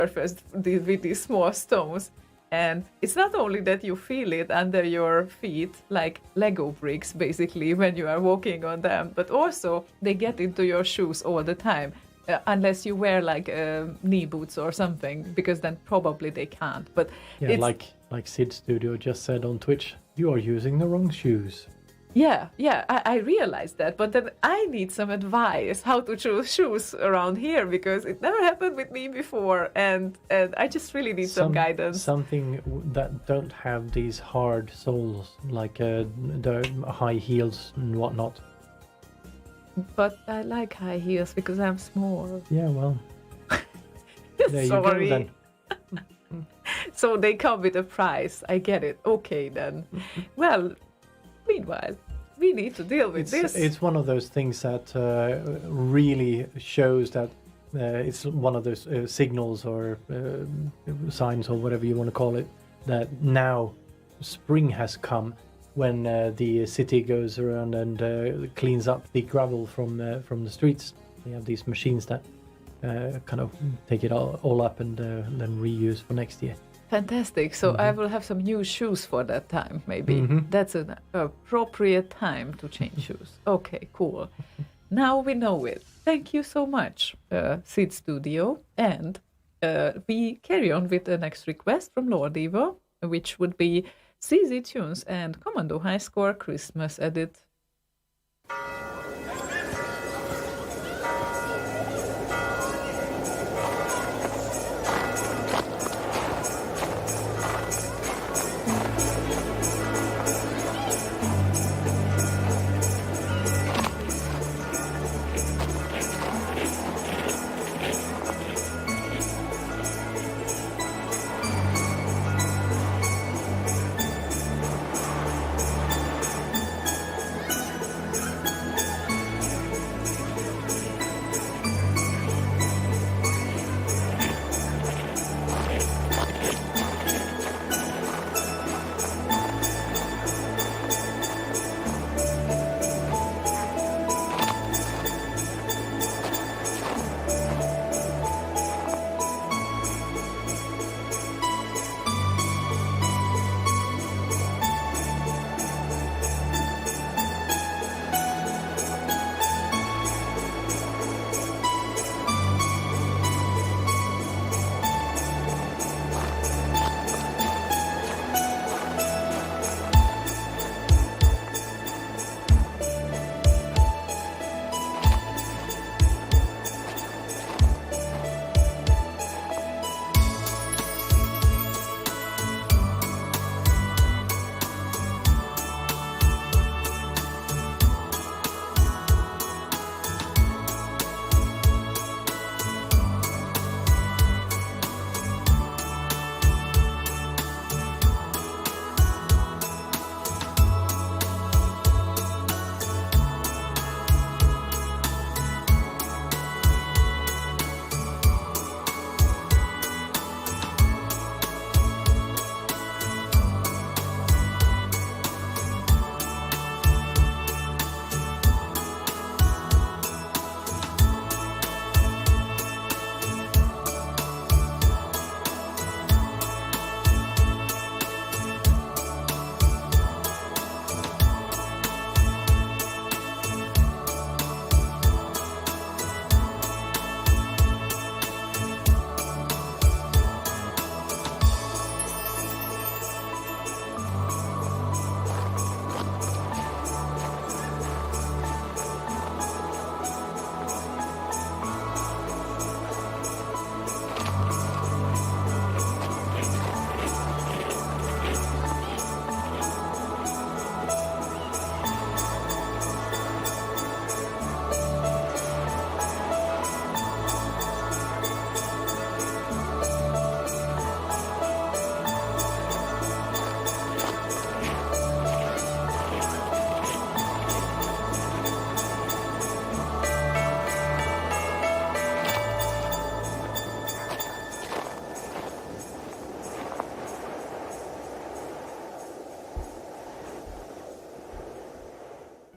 surface with these small stones. And it's not only that you feel it under your feet, like Lego bricks, basically, when you are walking on them, but also they get into your shoes all the time, unless you wear like knee boots or something, because then probably they can't. But yeah, like Sid Studio just said on Twitch, you are using the wrong shoes. Yeah, I realized that, but then I need some advice how to choose shoes around here, because it never happened with me before, and I just really need some guidance. Something that don't have these hard soles, like the high heels and whatnot. But I like high heels because I'm small. Yeah, well, there Sorry. you go then. So they come with a price. I get it. Okay, then. Well, meanwhile, we need to deal with this. It's one of those things that really shows that it's one of those signals or signs or whatever you want to call it, that now spring has come, when the city goes around and cleans up the gravel from the streets. They have these machines that kind of take it all up and then reuse for next year. Fantastic. So I will have some new shoes for that time, maybe. That's an appropriate time to change shoes. Okay, cool. Now we know it. Thank you so much, Sid Studio. And we carry on with the next request from Lord Evo, which would be CZ Tunes and Commando High Score Christmas Edit.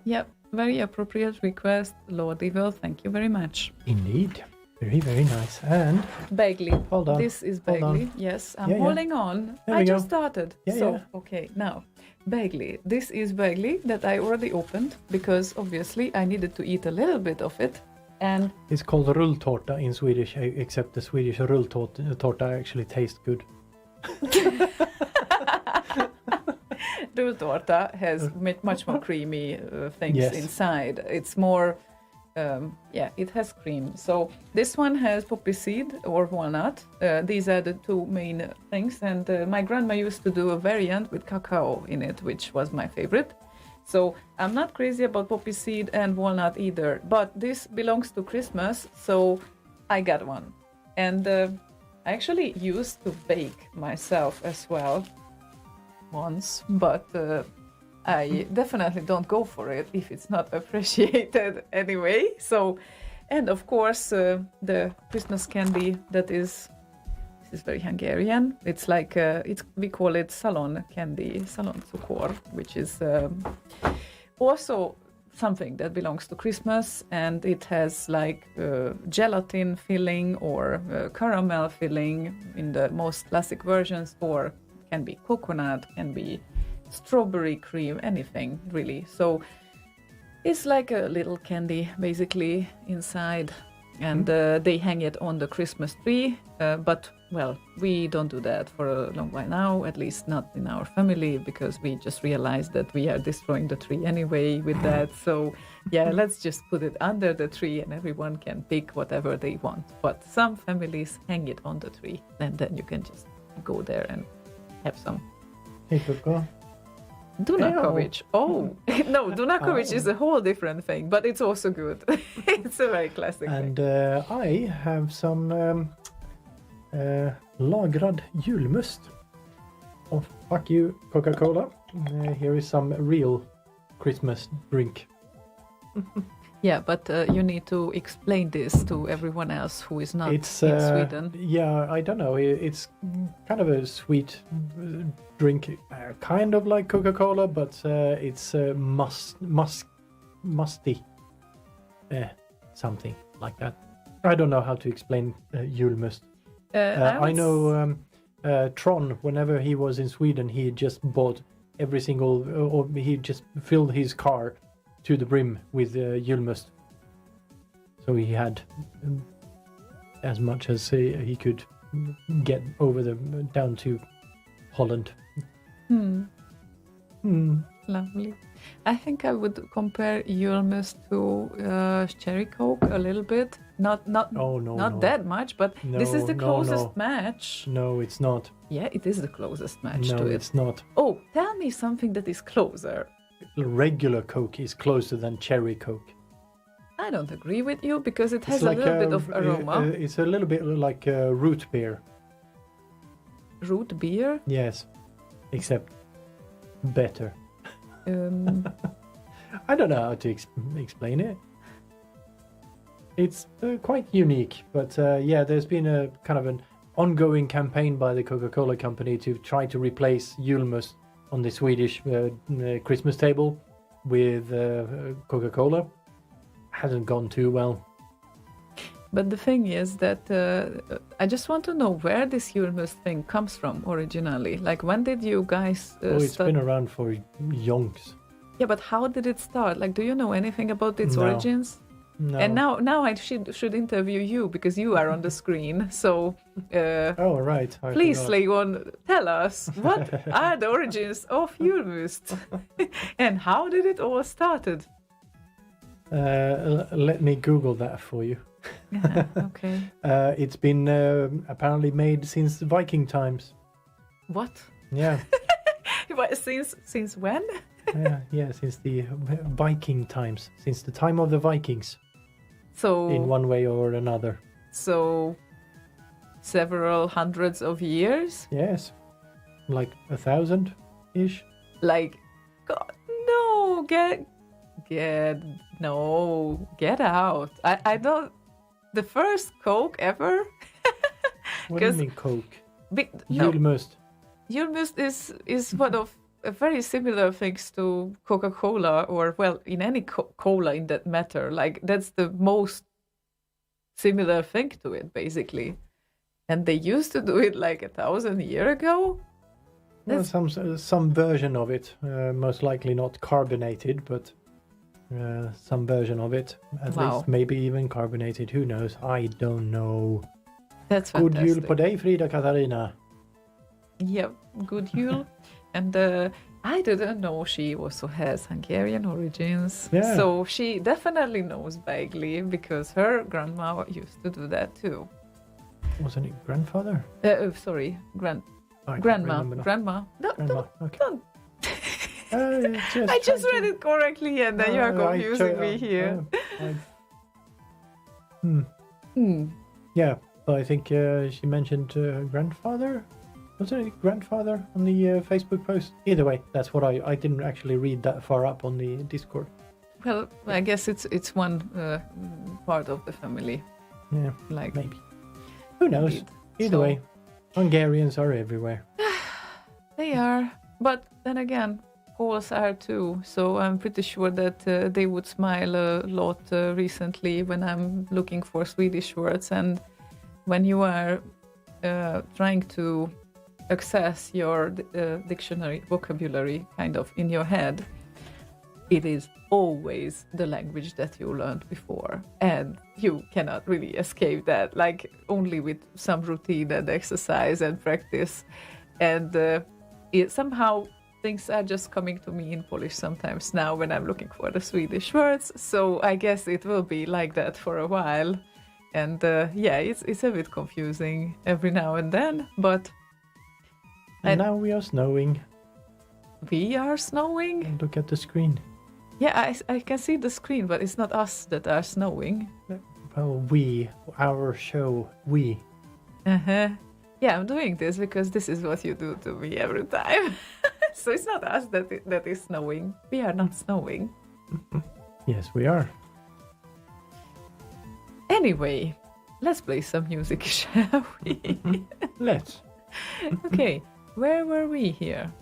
Yep, very appropriate request, Lord Evil. Thank you very much. Indeed. Very, very nice. And Bagley. hold on. This is Hold Bagley. on. Yes, I'm Yeah, yeah. holding on. There I we just go. started. Yeah, so, yeah. okay, now, Bagley. This is Bagley that I already opened because obviously I needed to eat a little bit of it. And it's called rulltårta in Swedish, except the Swedish rulltårta actually tastes good. Rulltårta has much more creamy things Yes. inside. It's more, it has cream. So this one has poppy seed or walnut. These are the two main things. And my grandma used to do a variant with cacao in it, which was my favorite. So I'm not crazy about poppy seed and walnut either. But this belongs to Christmas, so I got one. And I actually used to bake myself as well once, but I definitely don't go for it if it's not appreciated anyway. So, and of course, the Christmas candy that is, this is very Hungarian. It's like we call it salon candy, salon cukor, which is also something that belongs to Christmas, and it has like gelatin filling or caramel filling in the most classic versions, or can be coconut, can be strawberry cream, anything really. So it's like a little candy basically inside, and they hang it on the Christmas tree. But well, we don't do that for a long while now, at least not in our family, because we just realized that we are destroying the tree anyway with that. So yeah, let's just put it under the tree and everyone can pick whatever they want. But some families hang it on the tree, and then you can just go there and have some. Dunakovic. Oh, no, Dunakovic is a whole different thing, but it's also good. It's a very classic And thing. I have some lagrad julmust. Oh, fuck you, Coca-Cola. Here is some real Christmas drink. Yeah, but you need to explain this to everyone else who is not It's in Sweden. Yeah, I don't know. It's kind of a sweet drink, kind of like Coca-Cola, but it's musty, something like that. I don't know how to explain julmust. I know Tron. Whenever he was in Sweden, he just bought every single, or he just filled his car to the brim with julmust. So he had as much as he could get over down to Holland. Lovely. I think I would compare julmust to cherry coke a little bit. Not that much, but this is the closest match. No, it's not. Yeah, it is the closest match to it. No, it's not. Oh, tell me something that is closer. Regular Coke is closer than cherry Coke. I don't agree with you because it has It's like a little bit of aroma. It's a little bit like root beer. Root beer? Yes, except better. I don't know how to explain it. It's quite unique, but yeah, there's been a kind of an ongoing campaign by the Coca-Cola company to try to replace julmust on the Swedish Christmas table with Coca-Cola. Hasn't gone too well. But the thing is that I just want to know where this julmust thing comes from originally. Like, when did you guys It's been around for yonks. Yeah, but how did it start? Like, do you know anything about its No. origins? No. And now I should interview you because you are on the screen. So Oh, right. I please, forgot. Leon, tell us what are the origins of julmust and how did it all started? Let me Google that for you. Yeah, okay. It's been apparently made since the Viking times. What? Yeah. Since when? Yeah, since the Viking times, since the time of the Vikings, So in one way or another. So several hundreds of years? Yes, like 1,000-ish. Like, God, no, get out. I don't. The first Coke ever. What do you 'Cause mean Coke? No, Julmust. julmust is one of very similar things to Coca-Cola, or well, in any cola in that matter. Like, that's the most similar thing to it, basically. And they used to do it like 1,000 years ago. Well, some version of it, most likely not carbonated, but some version of it. At least maybe even carbonated. Who knows? I don't know. That's fantastic. God jul på dig, Frida Katarina. Yep, good jul. And I didn't know she also has Hungarian origins. Yeah. So she definitely knows vaguely because her grandma used to do that too. Wasn't it grandfather? Sorry, grandma. No, Grandma. Okay. Don't. I just read it correctly and then you are confusing me here. Yeah, but I think she mentioned grandfather. Wasn't it grandfather on the Facebook post? Either way, that's what I didn't actually read that far up on the Discord. Well, I guess it's one part of the family. Yeah, like maybe. Who knows? Either way, Hungarians are everywhere. They are, but then again, Poles are too. So I'm pretty sure that they would smile a lot recently when I'm looking for Swedish words. And when you are trying to access your dictionary vocabulary kind of in your head, it is always the language that you learned before, and you cannot really escape that, like only with some routine and exercise and practice. And somehow things are just coming to me in Polish sometimes now when I'm looking for the Swedish words, so I guess it will be like that for a while. And it's a bit confusing every now and then, but and now we are snowing. We are snowing? And look at the screen. Yeah, I can see the screen, but it's not us that are snowing. Well, our show, we. Uh-huh. Yeah, I'm doing this because this is what you do to me every time. So it's not us that is snowing. We are not snowing. Yes, we are. Anyway, let's play some music, shall we? Let's. Okay, where were we here?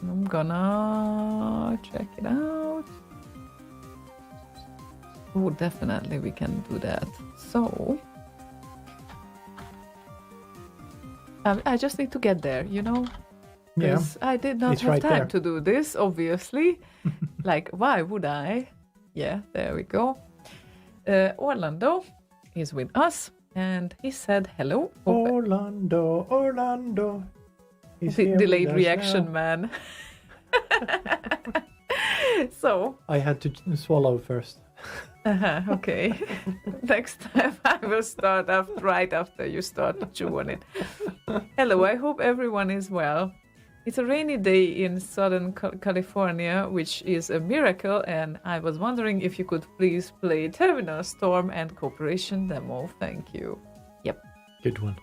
I'm gonna check it out. Oh, definitely we can do that. So, I just need to get there, you know? Because I did not have time to do this, obviously. Like, why would I? Yeah, there we go. Orlando is with us, and he said hello. Orlando. Delayed reaction, man. So I had to swallow first. Okay. Next time I will start right after you start to chew on it. Hello, I hope everyone is well. It's a rainy day in Southern California, which is a miracle, and I was wondering if you could please play Terminal Storm and Cooperation demo. Thank you. Yep. Good one.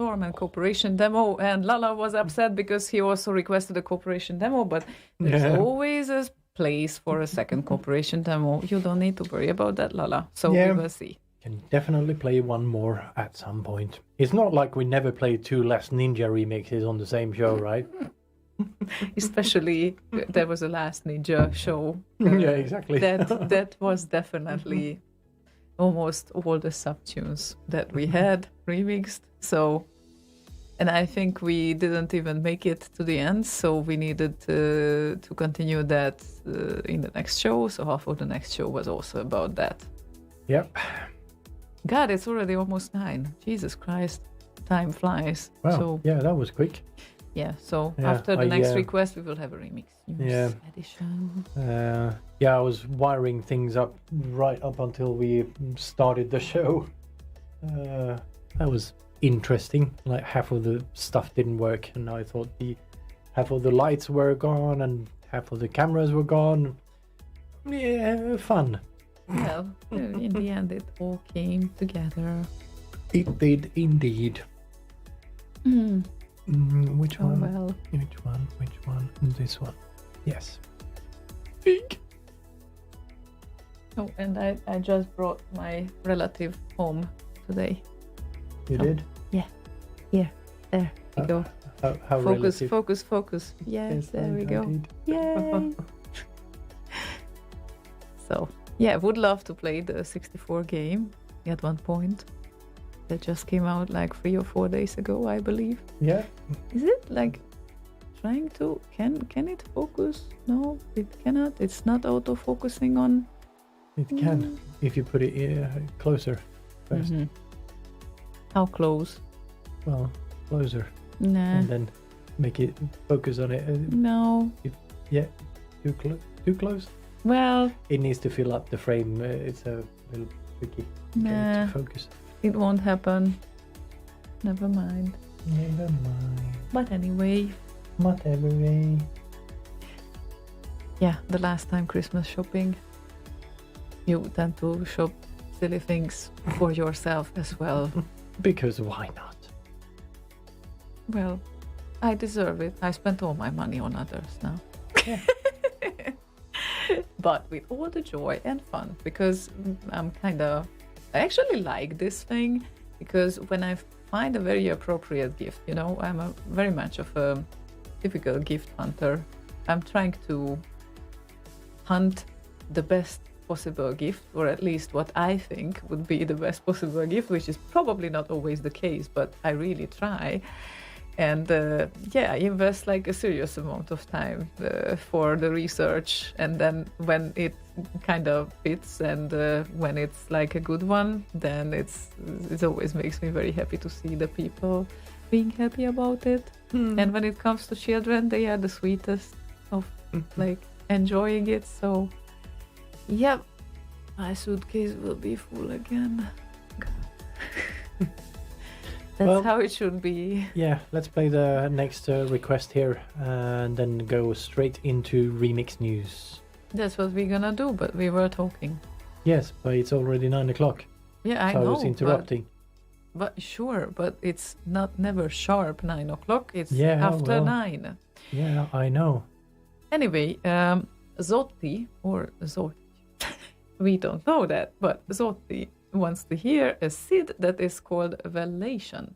Storm and Cooperation demo, and Lala was upset because he also requested a Cooperation demo, but there's always a place for a second Cooperation demo. You don't need to worry about that, Lala. So we will see. Can definitely play one more at some point. It's not like we never played 2 Last Ninja remixes on the same show, right? Especially there was a Last Ninja show. Yeah, exactly. That was definitely almost all the subtunes that we had remixed. So, and I think we didn't even make it to the end, so we needed to continue that in the next show. So half of the next show was also about that. Yep. God, it's already almost 9. Jesus Christ, time flies. Wow. So, yeah, that was quick. Yeah, so after the next request, we will have a remix news edition. I was wiring things up right up until we started the show. That was interesting. Like half of the stuff didn't work, and I thought half of the lights were gone and half of the cameras were gone. Yeah, fun. Well, in the end, it all came together. It did indeed. Which one? Well. Which one? This one. Yes. Big. Oh, and I just brought my relative home today. You did? Yeah. Here. There we go. How focus, relative? focus. Yes, there we go. Did. Yay! So, yeah, would love to play the 64 game at one point. That just came out like 3 or 4 days ago, I believe. Yeah. Is it like trying to... Can it focus? No, it cannot. It's not auto-focusing on... It can, if you put it closer first. Mm-hmm. How close? Well, closer. Nah. And then make it focus on it. No. Too close? Well... It needs to fill up the frame. It's a little tricky Nah. to focus. It won't happen. Never mind. Never mind. But anyway. Whatever. Yeah, the last time Christmas shopping, you tend to shop silly things for yourself as well. Because why not? Well, I deserve it. I spent all my money on others now. Yeah. But with all the joy and fun, because I actually like this thing, because when I find a very appropriate gift, I'm very much of a typical gift hunter. I'm trying to hunt the best possible gift, or at least what I think would be the best possible gift, which is probably not always the case, but I really try. And I invest like a serious amount of time for the research, and then when it kind of fits and when it's like a good one, then it always makes me very happy to see the people being happy about it. And when it comes to children, they are the sweetest of like enjoying it. So yeah, my suitcase will be full again. That's how it should be. Yeah, let's play the next request here and then go straight into remix news. That's what we're gonna do, but we were talking. Yes, but it's already 9 o'clock. Yeah, I know. know. I was interrupting. But sure, but it's never sharp 9 o'clock. It's after 9. Yeah, I know. Anyway, Zotti or Zot, we don't know that, but Zotti wants to hear a SID that is called Velation.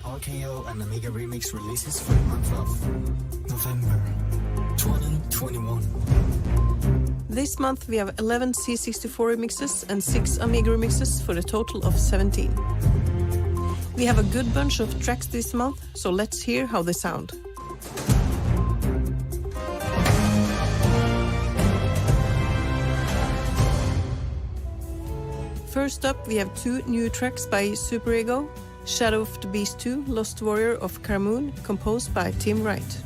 RKO and Amiga remix releases for the month of November 2021. This month we have 11 C64 remixes and 6 Amiga remixes for a total of 17. We have a good bunch of tracks this month, so let's hear how they sound. First up, we have 2 new tracks by Super Ego, Shadow of the Beast 2, Lost Warrior of Karamoon, composed by Tim Wright.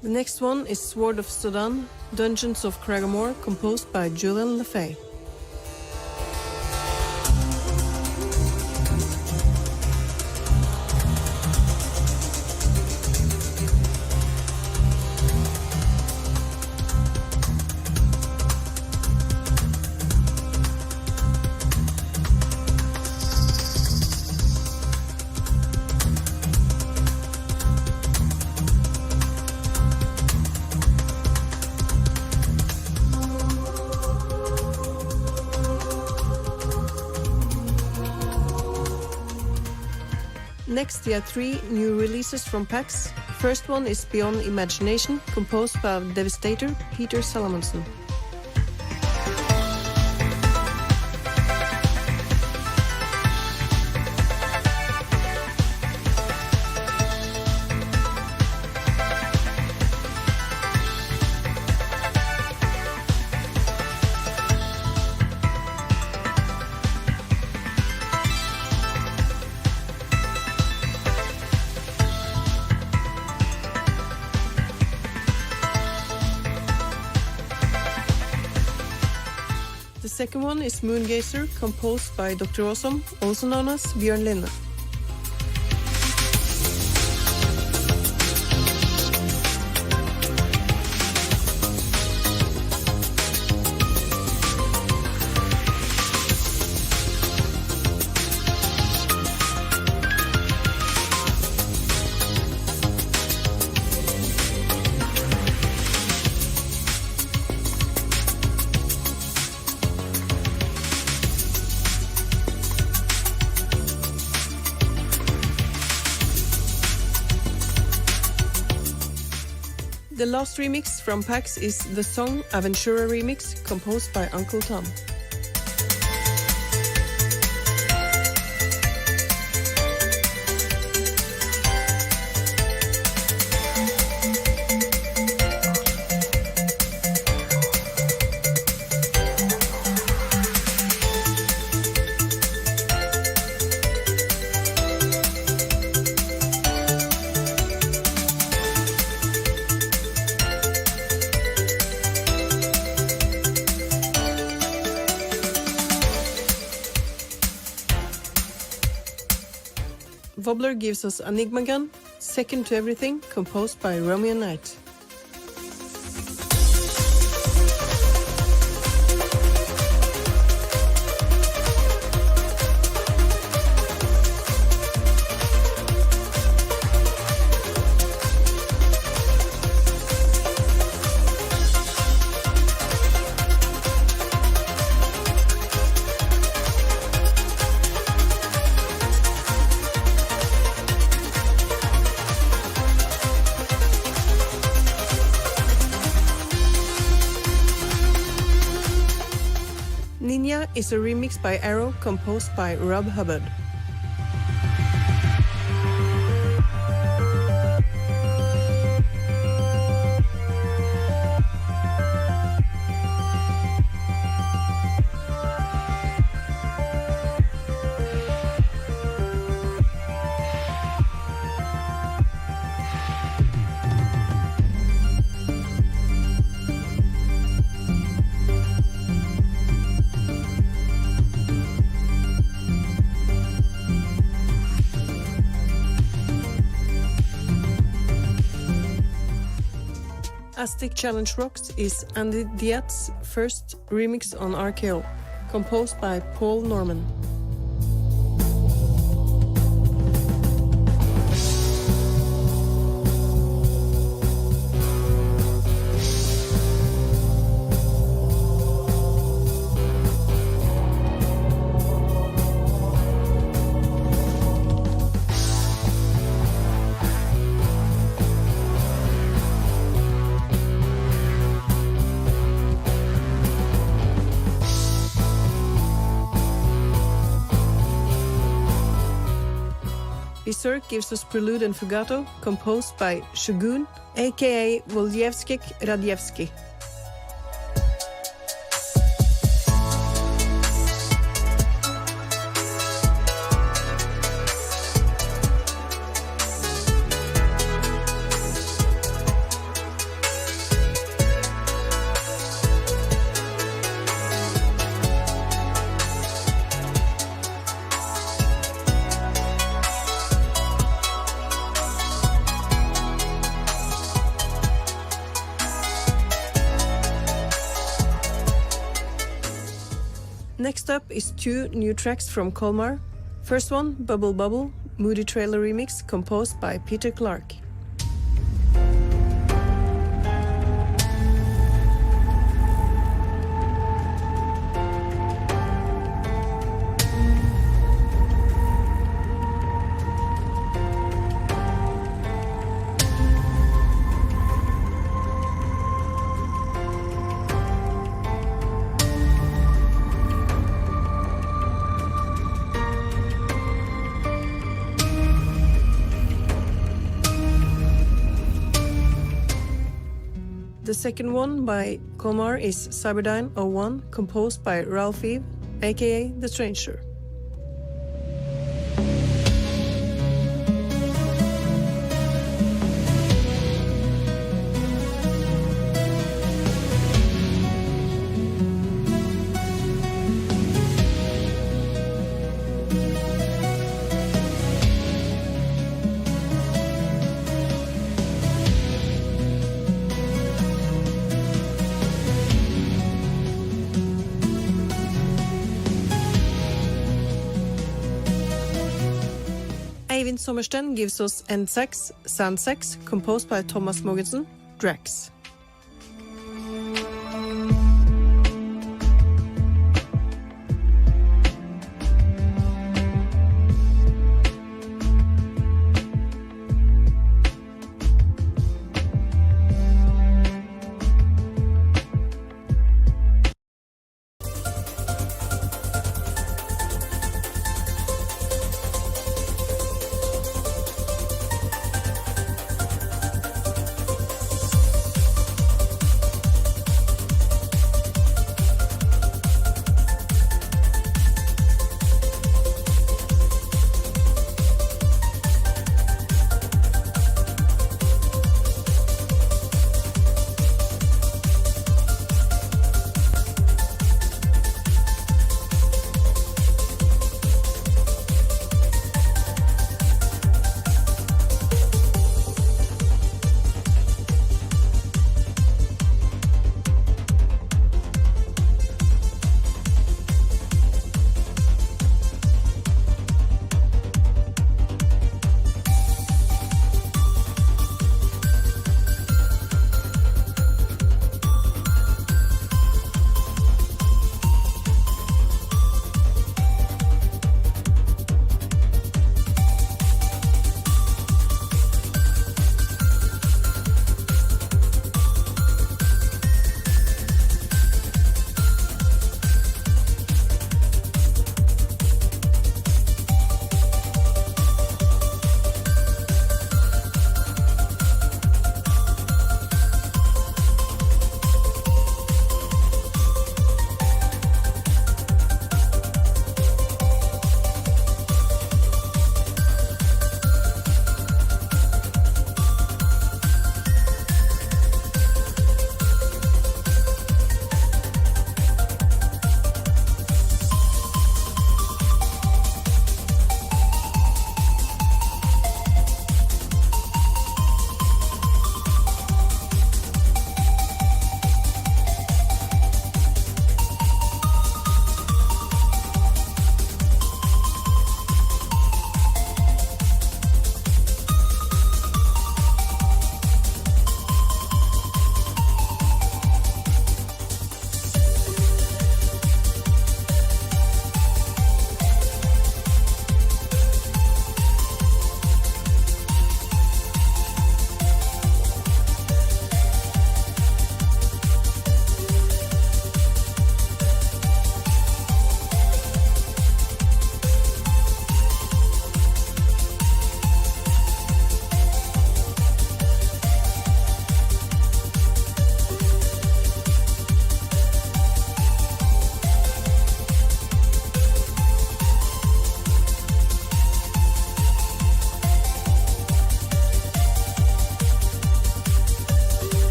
The next one is Sword of Sudan, Dungeons of Cragmore, composed by Julian LaFay. Next, we have 3 new releases from PAX. First one is Beyond Imagination, composed by Devastator, Peter Salomonson. The second one is Moongazer, composed by Dr. Awesome, also known as Björn Linne. The last remix from PAX is the song Aventura Remix, composed by Uncle Tom. Wobbler gives us Enigma Gun, Second to Everything, composed by Romeo Knight. Ninja is a remix by Arrow, composed by Rob Hubbard. Aztec Challenge Rocks is Andy Diaz's first remix on RKO, composed by Paul Norman. Berserk gives us Prelude and Fugato, composed by Shogun, aka Woljevskik Radjevski. Next up is two new tracks from Colmar. First one, Bubble Bubble, Moody Trailer remix composed by Peter Clark. The second one by Colmar is Cyberdyne 01, composed by Ralph Eve, aka The Stranger. Eivind Sommersten gives us N6, Sandsex, composed by Thomas Mogensen, Drax.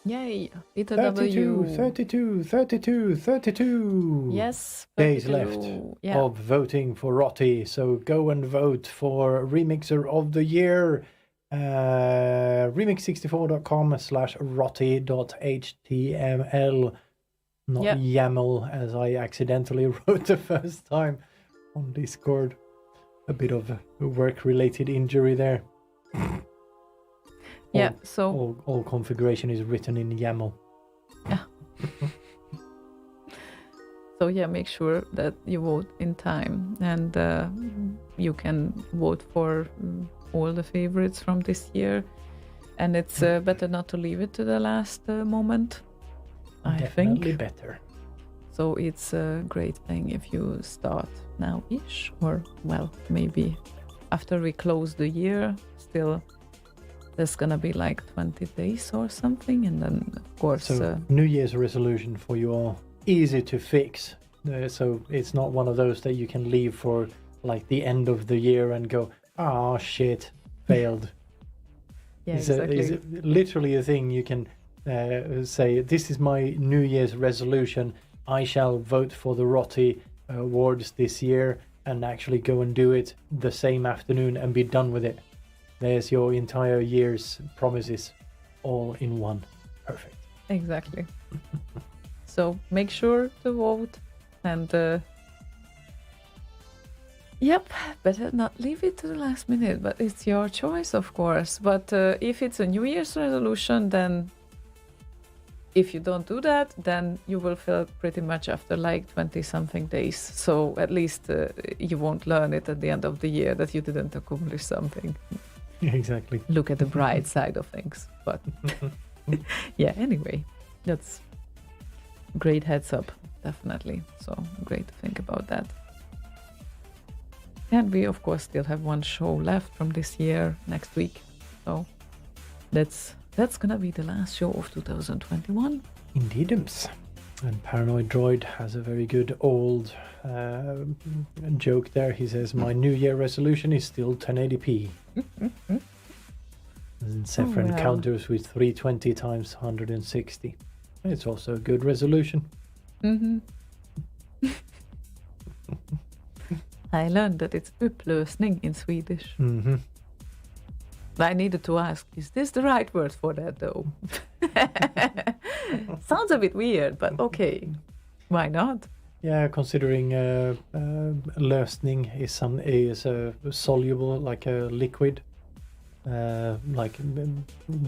Yay! 32, ETW. 32, 32, 32 Yes. days 32. left Yeah. of voting for Rotti. So go and vote for Remixer of the Year. remix64.com/rotti.html. Not YAML, as I accidentally wrote the first time on Discord. A bit of a work-related injury there. Yeah, so all configuration is written in YAML. Yeah. So yeah, make sure that you vote in time, and you can vote for all the favorites from this year. And it's better not to leave it to the last moment. Definitely I think better. So it's a great thing if you start now-ish, or well, maybe after we close the year. Still, there's gonna be like 20 days or something, and then of course. So New Year's resolution for you all, easy to fix. So it's not one of those that you can leave for like the end of the year and go, oh shit, failed. Yeah, exactly. It's literally a thing you can say, this is my New Year's resolution. I shall vote for the Rotti awards this year, and actually go and do it the same afternoon and be done with it. There's your entire year's promises all in one. Perfect. Exactly. So make sure to vote, and yep, better not leave it to the last minute, but it's your choice, of course. But if it's a New Year's resolution, then if you don't do that, then you will fail pretty much after like 20 something days. So at least you won't learn it at the end of the year that you didn't accomplish something. Exactly. Look at the bright side of things. But yeah, anyway, that's great heads up, definitely. So great to think about that. And we, of course, still have one show left from this year next week. So that's gonna be the last show of 2021. Indeedums. And Paranoid Droid has a very good old joke there. He says, my New Year resolution is still 1080p. And Sephron counters with 320 times 160. It's also a good resolution. I learned that it's upplösning in Swedish. I needed to ask, is this the right word for that though? Sounds a bit weird, but okay. Why not? Yeah, considering lösning is soluble, like a liquid.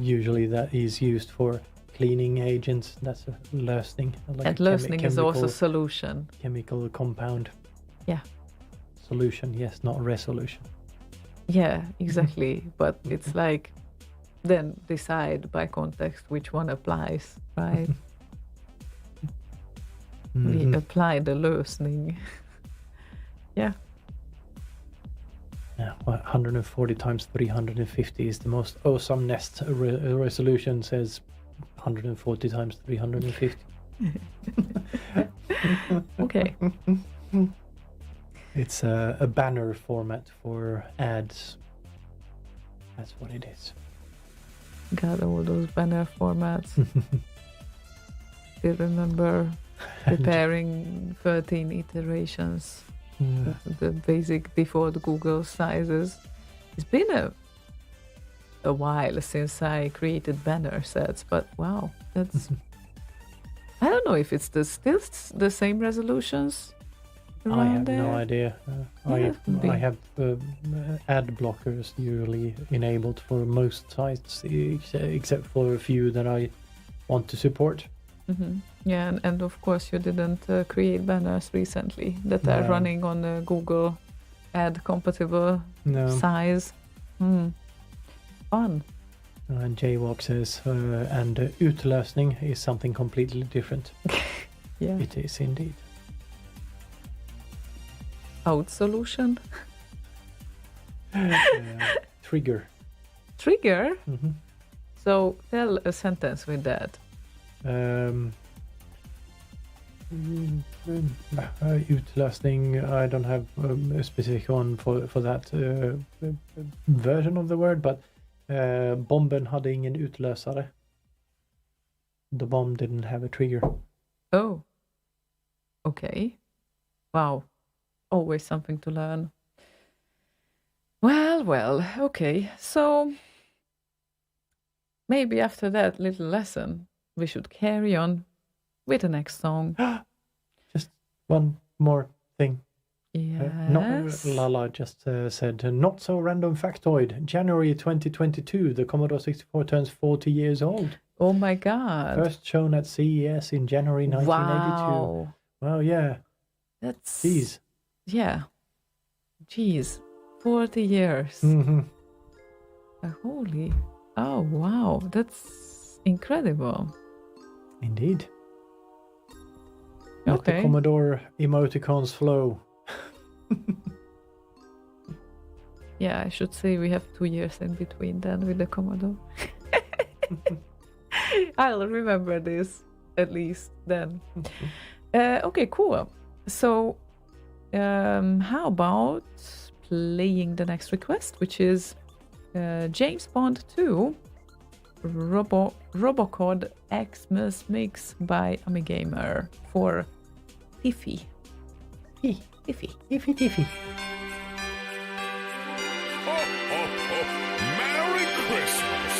Usually that is used for cleaning agents. That's a lösning. Like and lösning is also solution. Chemical compound. Yeah. Solution, yes, not resolution. Yeah, exactly. But it's like, then decide by context which one applies, right? We apply the lösning. Yeah. Yeah, 140 times 350 is the most awesomest resolution, says 140 times 350. Okay. It's a banner format for ads. That's what it is. Got all those banner formats. Still remember preparing 13 iterations. The basic default Google sizes. It's been a while since I created banner sets, but wow, that's... I don't know if it's still the same resolutions. I have there. no idea. I have ad blockers usually enabled for most sites, except for a few that I want to support. Yeah, and of course you didn't create banners recently that are running on a Google ad compatible size. Fun. And Jaywalk says, and utlösning is something completely different. Yeah. It is indeed. Out solution. Trigger. Trigger? So tell a sentence with that. Utlösning, I don't have a specific one for that version of the word, but bomben hade ingen utlösare. the bomb didn't have a trigger. Oh. Okay. Wow. Always something to learn. Well, okay. So maybe after that little lesson, we should carry on with the next song. Just one more thing. Yes. Lala just said, not so random factoid. January 2022, the Commodore 64 turns 40 years old. Oh my God. First shown at CES in January 1982. Wow. Well, yeah. That's... Jeez. Yeah. Jeez. 40 years. Mm-hmm. Holy. Oh, wow. That's incredible. Indeed. Let the Okay. Commodore emoticons flow. Yeah, I should say we have 2 years in between then with the Commodore. I'll remember this at least then. Okay, cool. So, how about playing the next request, which is James Bond 2 Robocod Xmas Mix by Amigamer for Tiffy. Tiffy. Tiffy. Merry Christmas!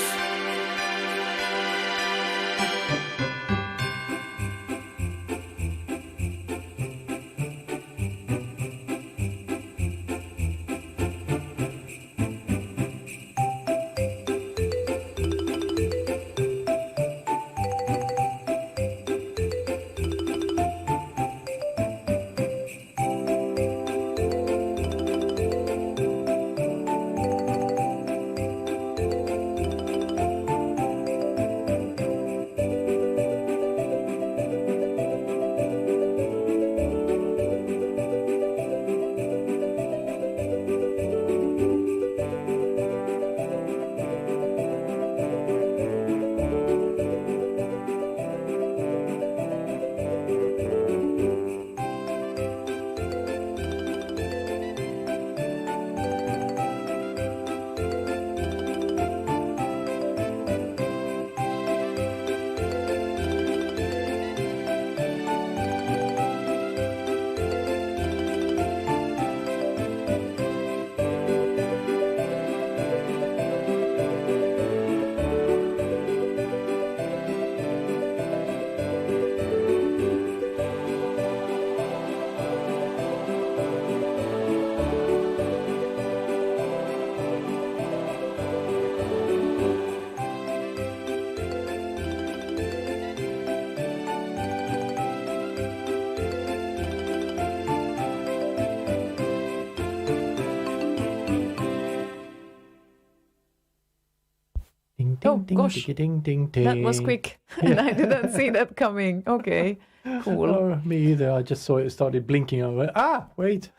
Oh, gosh. Ding. That was quick. And I didn't see that coming. Okay, cool. Oh, me either. I just saw it started blinking. I went, wait.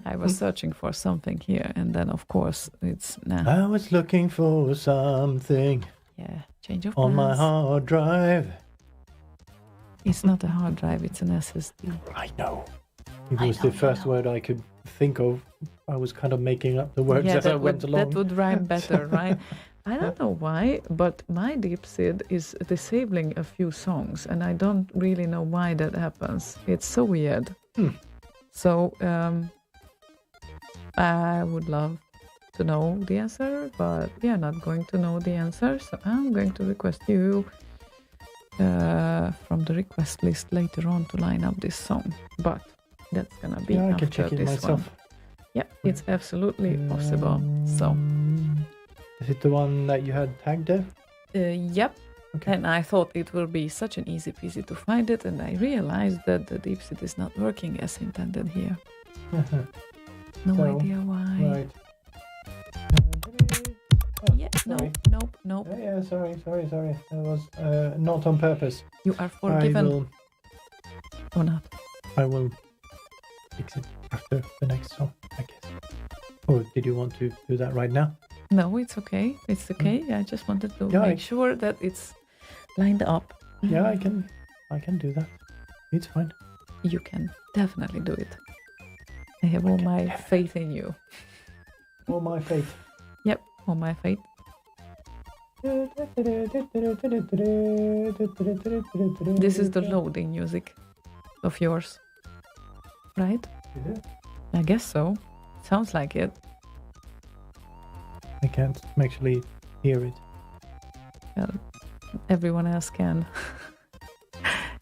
I was searching for something here, and then of course it's I was looking for something change of on my plans. hard drive. It's not a hard drive, it's an SSD. I know. It was the first word I could think of. I was kind of making up the words as I went along. That would rhyme better, right? I don't know why, but my DeepSeed is disabling a few songs, and I don't really know why that happens. It's so weird. So I would love to know the answer, but we are not going to know the answer. So I'm going to request you from the request list later on to line up this song. But that's gonna be I after can check it this myself. one. Yeah, it's absolutely possible. So. Is it the one that you had tagged there? Yep. Okay. And I thought it will be such an easy peasy to find it, and I realized that the DeepSeed is not working as intended here. No So, idea why. Right. Yeah, sorry. nope. Yeah, sorry. That was not on purpose. You are forgiven. I will, Or not. I will fix it after the next song, I guess. Or did you want to do that right now? No, it's okay. It's okay. I just wanted to Yeah, make sure that it's lined up. Yeah, I can do that. It's fine. You can definitely do it. I have all my faith in you. All my faith. Yep, all my faith. This is the loading music of yours, right? Is it? I guess so. Sounds like it. I can't actually hear it. Well, everyone else can.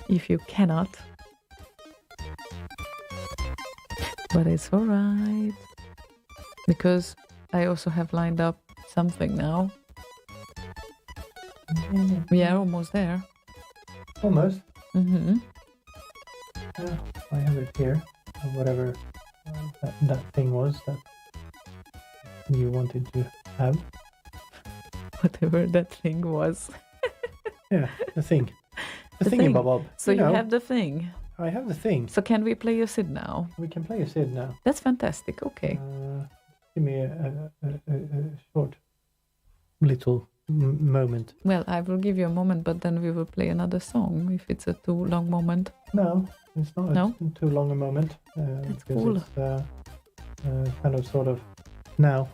If you cannot. But it's alright. Because I also have lined up something now. We are almost there. Almost. Mm-hmm. Yeah, I have it here. Whatever that thing was that you wanted to have. Whatever that thing was. Yeah, the thing. The, The thingy-bob. So you have the thing. I have the thing. So can we play a Sid now? We can play a Sid now. That's fantastic. Okay. Give me a short little moment. Well, I will give you a moment, but then we will play another song if it's a too long moment. No, it's not No? too long a moment. That's because cool. It's kind of sort of now.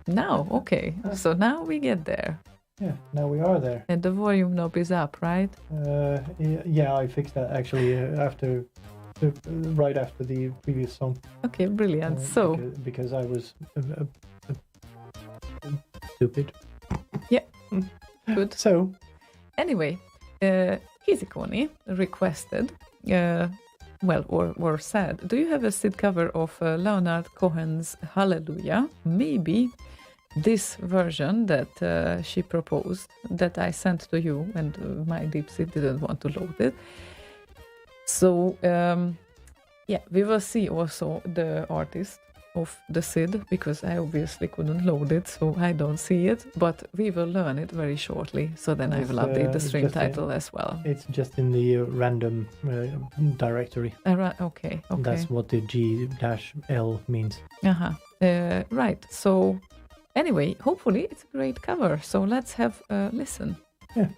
Now, okay. So now we get there. Yeah, now we are there. And the volume knob is up, right? Yeah, I fixed that actually right after the previous song. Okay, brilliant. So, because I was stupid. Yeah, good. So, Anyway, Hizikoni requested, or said, do you have a Sid cover of Leonard Cohen's Hallelujah? Maybe this version that she proposed, that I sent to you, and my Deep Sid didn't want to load it. So, yeah, we will see also the artist of the Sid, because I obviously couldn't load it, so I don't see it, but we will learn it very shortly, so then I will update the stream title as well. It's just in the random directory. Okay. That's what the G-L means. Right, so anyway, hopefully it's a great cover, so let's have a listen. Yeah.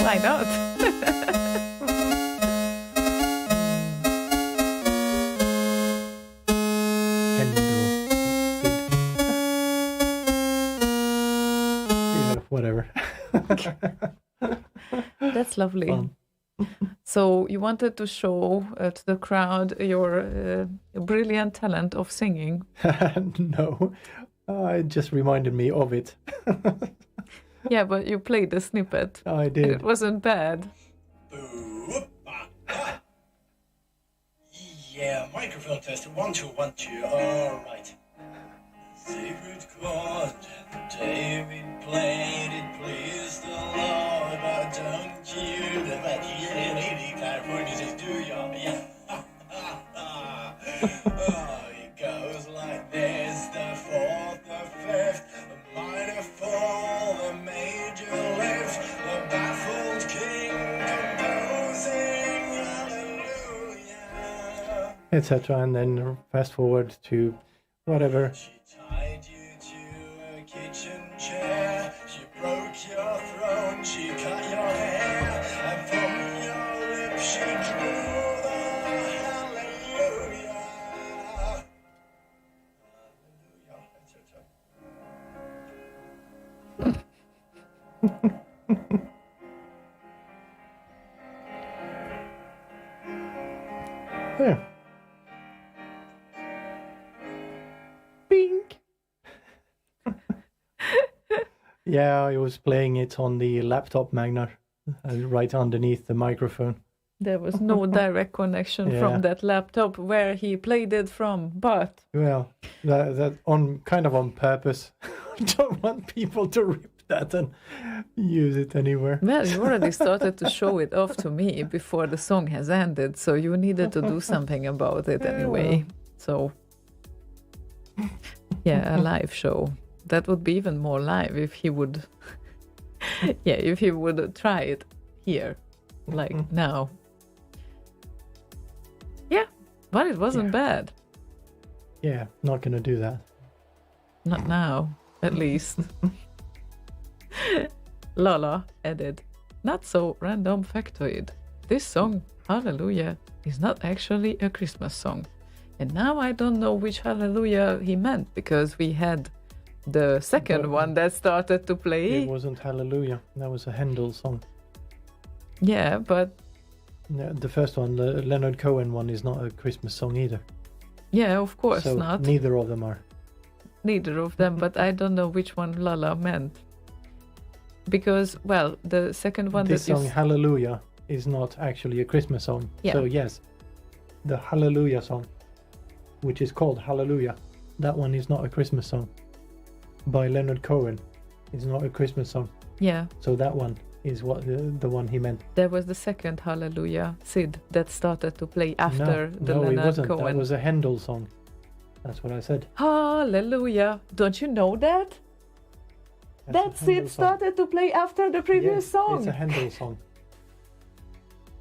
Why not? Whatever. That's lovely. Fun. So you wanted to show to the crowd your brilliant talent of singing. No, it just reminded me of it. Yeah, but you played the snippet. I And did. it wasn't bad. Yeah, microphone test. 1 2 1 2. All right. Sacred chord, David played it, please the Lord, but don't you? But he California says, do ya? Yeah. Oh, it goes like this: the fourth, the fifth, the minor fall, the major lift, the baffled king composing hallelujah. Etc. And then fast forward to whatever. She tied you to a kitchen chair. She broke your throne. She cut your hair. And from your lips she drew the hallelujah. Hallelujah, etc. Yeah. Bink. Yeah, I was playing it on the laptop magnet, right underneath the microphone. There was no direct connection Yeah. from that laptop where he played it from, but Well, that on kind of on purpose. I don't want people to rip that and use it anywhere. well, you already started to show it off to me before the song has ended, so you needed to do something about it anyway. So, yeah, a live show. That would be even more live if he would, yeah, if he would try it here, like now. Yeah, but it wasn't bad. Yeah, not gonna do that. Not now, at least. Lala added, not so random factoid. This song, Hallelujah, is not actually a Christmas song. And now I don't know which Hallelujah he meant, because we had the second one that started to play. It wasn't Hallelujah. That was a Handel song. Yeah, but Yeah, the first one, the Leonard Cohen one, is not a Christmas song either. yeah, of course So not. neither of them are. Neither of them, but I don't know which one Lala meant. Because, well, the second one This that song, Hallelujah, is not actually a Christmas song. Yeah. So yes, the Hallelujah song, which is called Hallelujah, that one is not a Christmas song. By Leonard Cohen, it's not a Christmas song. yeah, So that one is what the one he meant. there was the second Hallelujah, Sid, that started to play after the no, it Leonard wasn't. Cohen. That was a Handel song. That's what I said. Hallelujah. Don't you know that? That's a That's Handel it song. started to play after the previous Yes, song. It's a Handel song.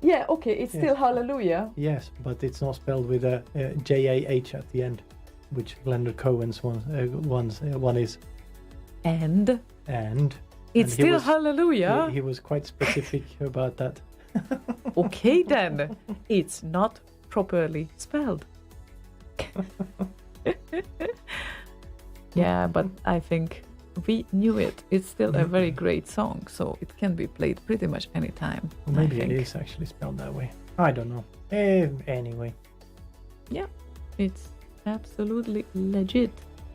Yeah, okay, it's Yes. still Hallelujah. Yes, but it's not spelled with a J-A-H at the end, which Leonard Cohen's one is. And And it's he still was- Hallelujah. he was quite specific about that. Okay then. It's not properly spelled. Yeah, but I think we knew it. It's still a very great song, so it can be played pretty much any time. Or maybe I it think. is actually spelled that way. I don't know. Anyway. Yeah, it's absolutely legit.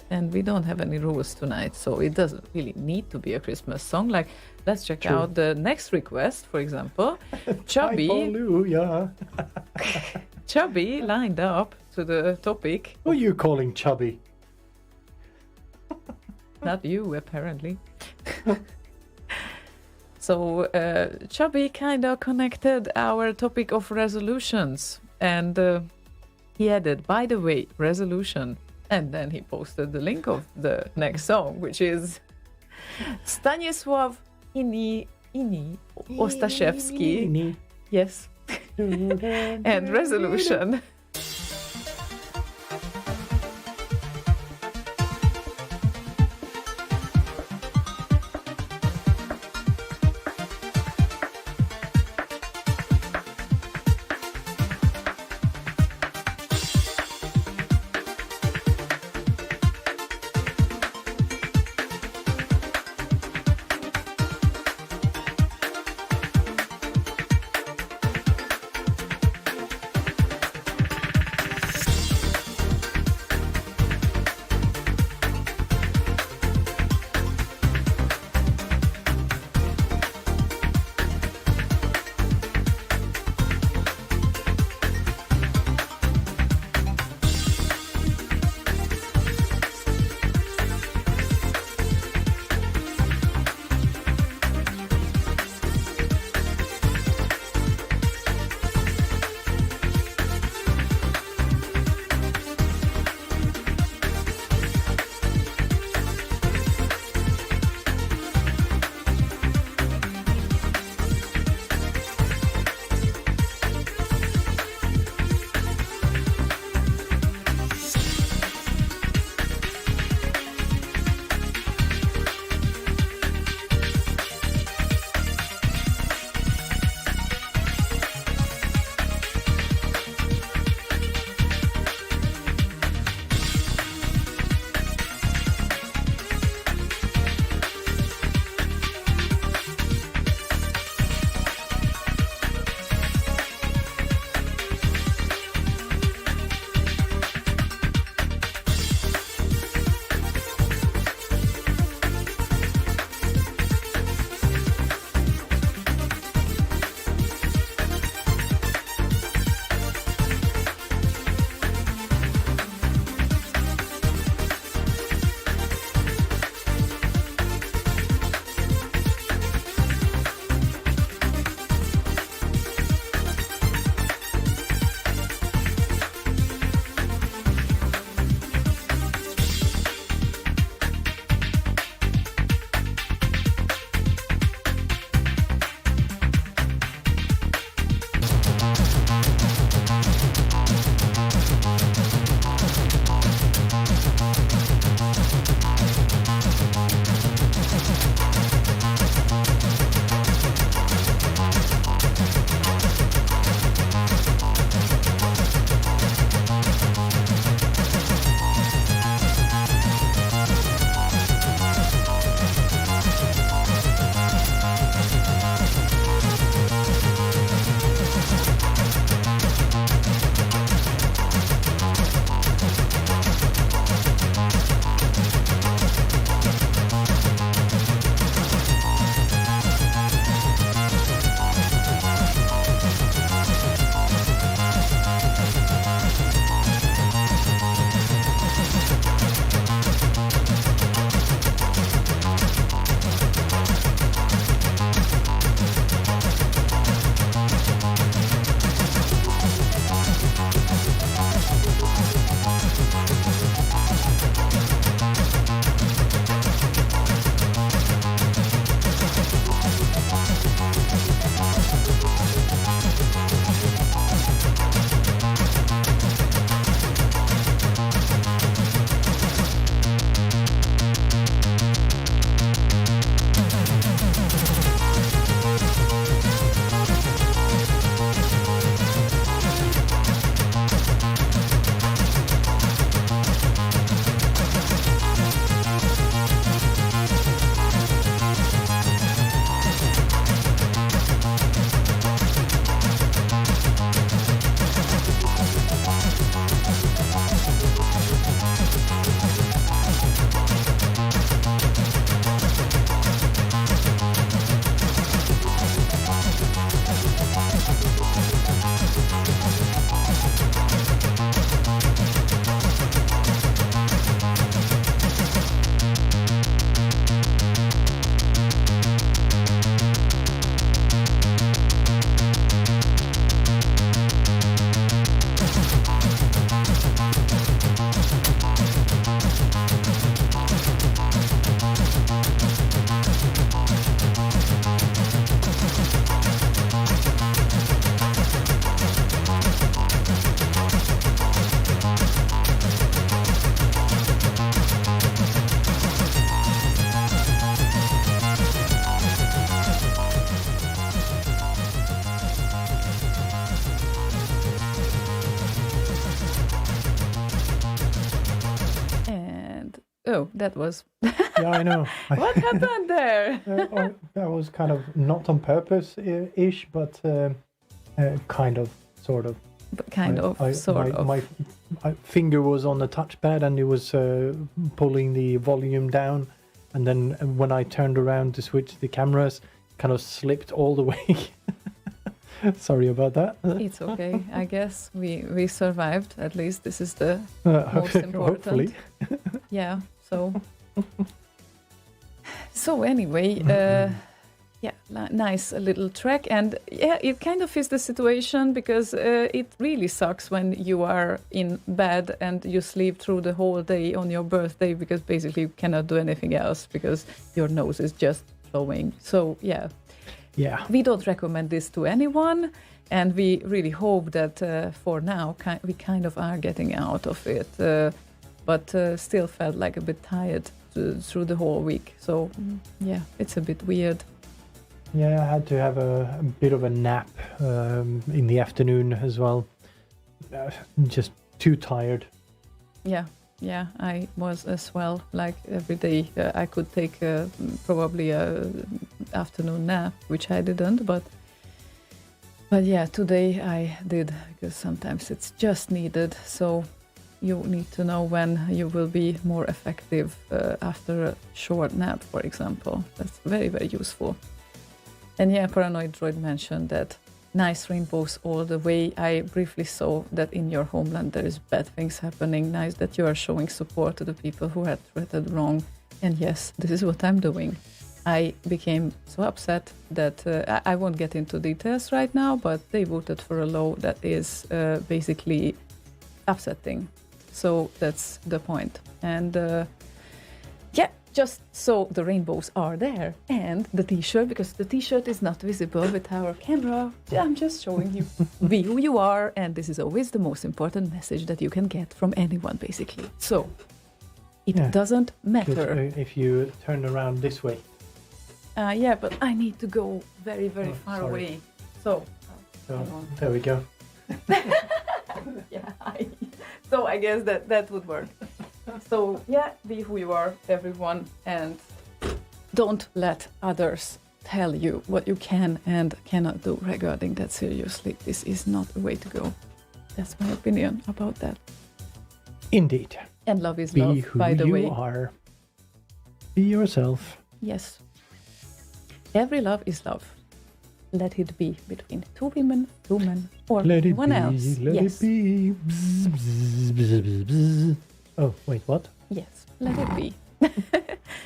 And we don't have any rules tonight, so it doesn't really need to be a Christmas song. Like, let's check True. out the next request, for example. Chubby, Hallelujah. Chubby lined up to the topic. Who are you calling chubby? Not you, apparently. So, Chubby kind of connected our topic of resolutions. And he added, by the way, resolution. And then he posted the link of the next song, which is Stanisław Ostaszewski. Yes. And resolution. Oh, that was... Yeah, I know. What happened there? That was kind of not on purpose ish, but kind of, sort of. But kind of, sort of. My finger was on the touchpad and it was pulling the volume down. And then when I turned around to switch the cameras, kind of slipped all the way. Sorry about that. It's okay. I guess we survived. At least this is the most important. Hopefully. Yeah. So anyway, nice little track, and yeah, it kind of is the situation because it really sucks when you are in bed and you sleep through the whole day on your birthday because basically you cannot do anything else because your nose is just flowing. So yeah, we don't recommend this to anyone, and we really hope that for now we kind of are getting out of it, but still felt like a bit tired through the whole week. So yeah, it's a bit weird. Yeah, I had to have a bit of a nap in the afternoon as well. Just too tired. Yeah, I was as well. Like every day, I could take probably a afternoon nap, which I didn't. But yeah, today I did because sometimes it's just needed. So you need to know when you will be more effective after a short nap, for example. That's very, very useful. And yeah, Paranoid Droid mentioned that nice rainbows all the way. I briefly saw that in your homeland there is bad things happening. Nice that you are showing support to the people who are treated wrong. And yes, this is what I'm doing. I became so upset that I won't get into details right now, but they voted for a law that is basically upsetting. So that's the point. And yeah, just so the rainbows are there. And the t-shirt, because the t-shirt is not visible with our camera. I'm just showing you be who you are. And this is always the most important message that you can get from anyone, basically. So it doesn't matter. If you turn around this way. Yeah, but I need to go very, very far away. So there we go. Yeah, so I guess that would work. So yeah, be who you are, everyone, and don't let others tell you what you can and cannot do regarding that. Seriously, this is not the way to go. That's my opinion about that. Indeed. And love is love, by the way. Be who you are. Be yourself. Yes. Every love is love. Let it be between two women, two men, or anyone else. Let it be. Bzz, bzz, bzz, bzz, bzz. Oh, wait, what? Yes, let it be.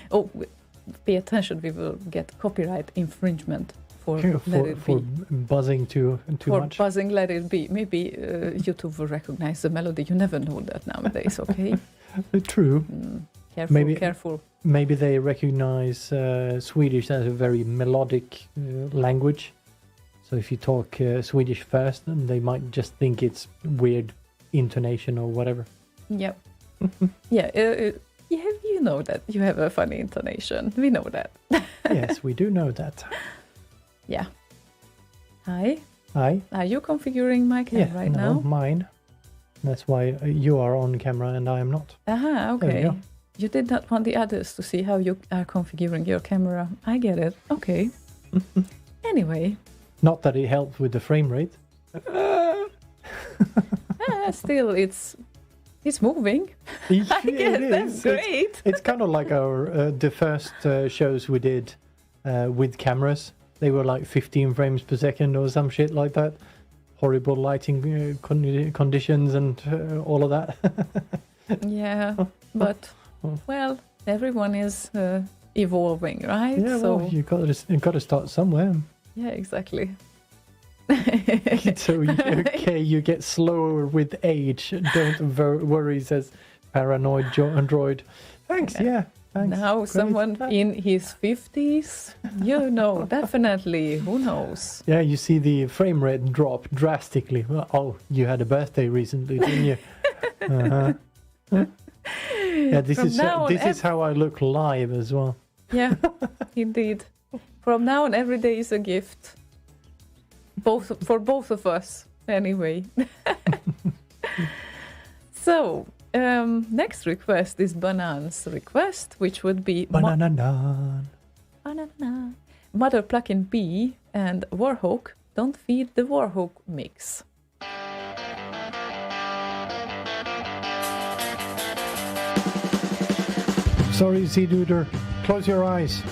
Oh, pay attention, we will get copyright infringement for let it for be. Buzzing too much. For buzzing, let it be. Maybe YouTube will recognize the melody. You never know that nowadays, okay? True. Careful. Maybe they recognize Swedish as a very melodic language. So if you talk Swedish first, then they might just think it's weird intonation or whatever. Yep. Yeah, you know that. You have a funny intonation. We know that. Yes, we do know that. Yeah. Hi. Hi. Are you configuring my camera now? Mine. That's why you are on camera and I am not. Aha, okay. You did not want the others to see how you are configuring your camera. I get it. Okay. Anyway. Not that it helps with the frame rate. Still, it's moving. I guess that's great. It's kind of like the first shows we did with cameras. They were like 15 frames per second or some shit like that. Horrible lighting conditions and all of that. Yeah, but well, everyone is evolving, right? Yeah, so well, you got to start somewhere. Yeah, exactly. So you get slower with age. Don't worry, says Paranoid Android. Thanks. Yeah. Thanks. Now great. Someone in his 50s, you know, definitely. Who knows? Yeah, you see the frame rate drop drastically. Oh, you had a birthday recently, didn't you? Uh-huh. Yeah, this is how I look live as well. Yeah, indeed. From now on, every day is a gift. For both of us, anyway. So, Next request is Banan's request, which would be Banana. Banana. Mother Pluckin' B and Warhawk, Don't Feed the Warhawk mix. Sorry, Z-Duder. Close your eyes.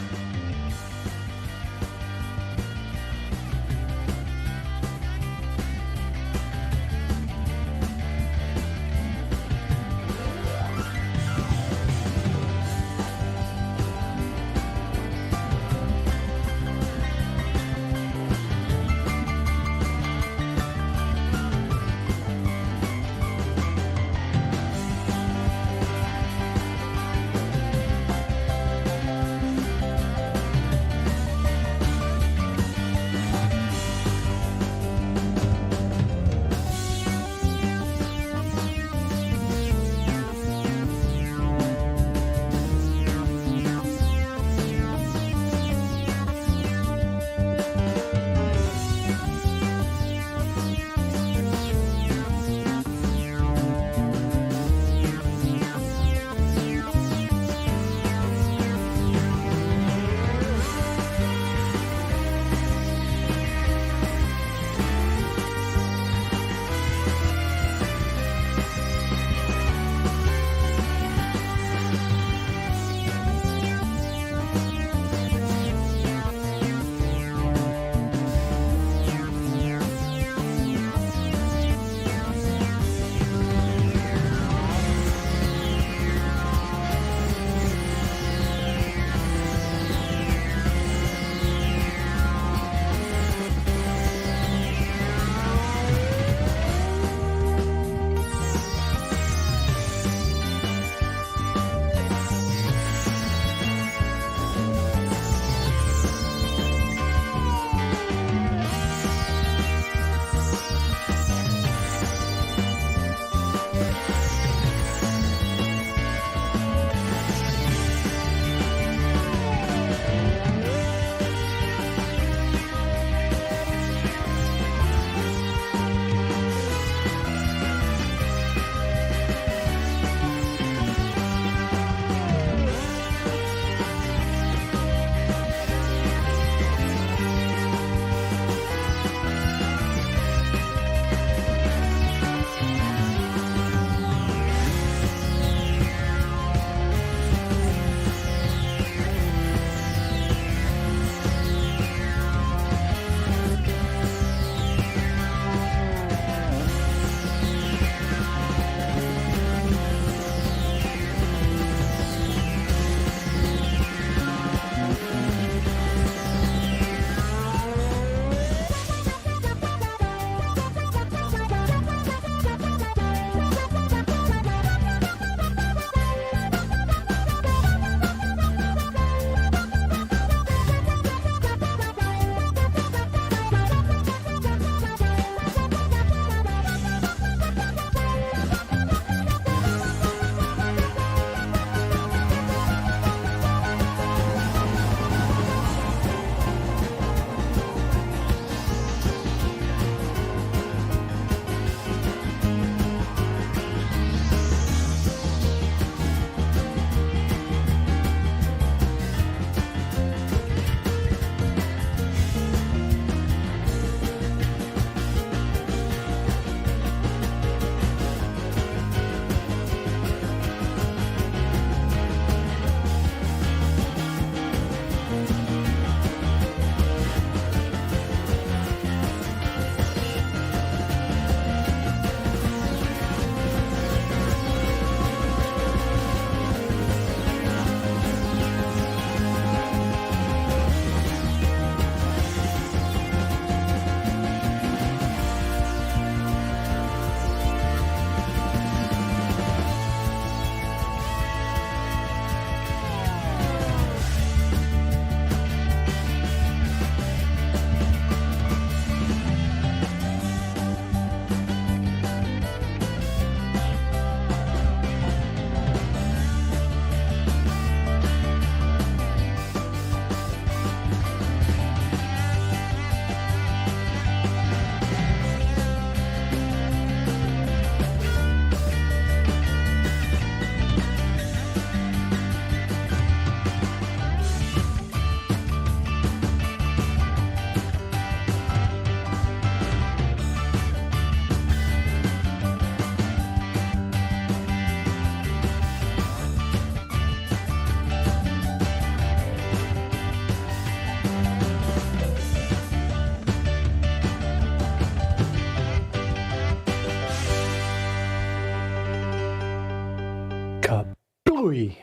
Louis.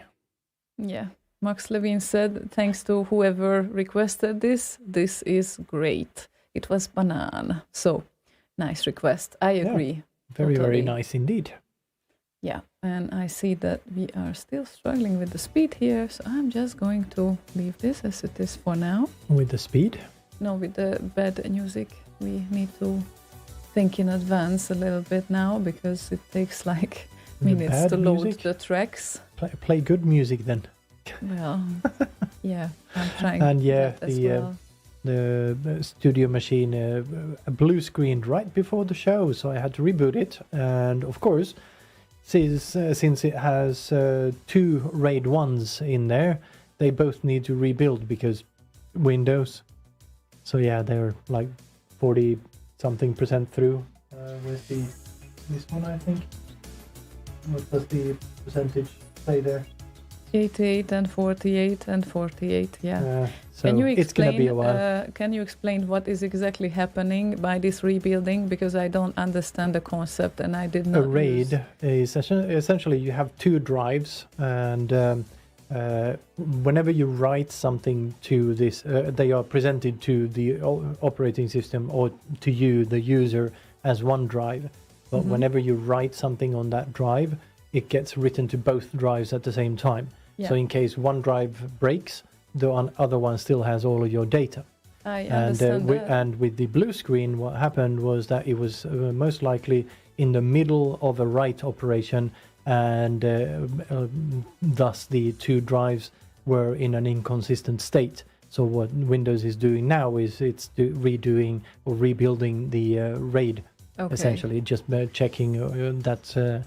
Yeah. Max Levine said, thanks to whoever requested this, this is great. It was banana. So, nice request. I agree. Very, totally. very nice indeed. Yeah, and I see that we are still struggling with the speed here, so I'm just going to leave this as it is for now. With the speed? No, with the bad music. We need to think in advance a little bit now, because it takes like minutes to load music? the tracks. Play good music then. Well, yeah, I'm trying And that as well. the studio machine blue screened right before the show, so I had to reboot it. And of course, since it has 2 RAID 1s in there, they both need to rebuild because Windows. So yeah, they're like 40-something% through with this one, I think. What does the percentage say there? 88 and 48 and 48, yeah. So Can you explain, it's gonna be a while. Can you explain what is exactly happening by this rebuilding? Because I don't understand the concept and I did not. A RAID is essentially you have 2 drives, and whenever you write something to this, they are presented to the operating system or to you, the user, as one drive. But whenever you write something on that drive, it gets written to both drives at the same time. Yeah. So in case one drive breaks, the other one still has all of your data. I understand that. And with the blue screen, what happened was that it was most likely in the middle of a write operation, and thus the 2 drives were in an inconsistent state. So what Windows is doing now is it's redoing or rebuilding the RAID, essentially, just checking that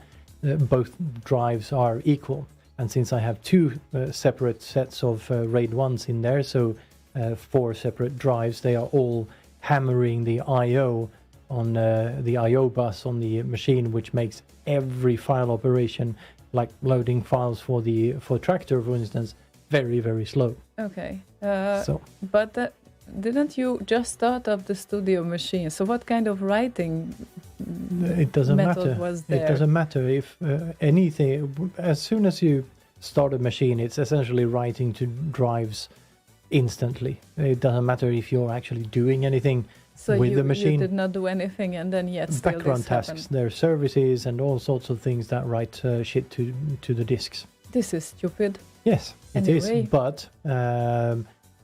both drives are equal. And since I have 2 separate sets of RAID 1s in there, so 4 separate drives, they are all hammering the I/O on the I/O bus on the machine, which makes every file operation, like loading files for Tractor, for instance, very, very slow. Okay. So, but didn't you just start up the studio machine? So what kind of writing it doesn't method matter. was there? It doesn't matter if anything. As soon as you start a machine, it's essentially writing to drives instantly. It doesn't matter if you're actually doing anything with the machine. You did not do anything, and then yet still background this tasks. happened. There are services and all sorts of things that write shit to the disks. This is stupid. Yes, it Anyway. is. But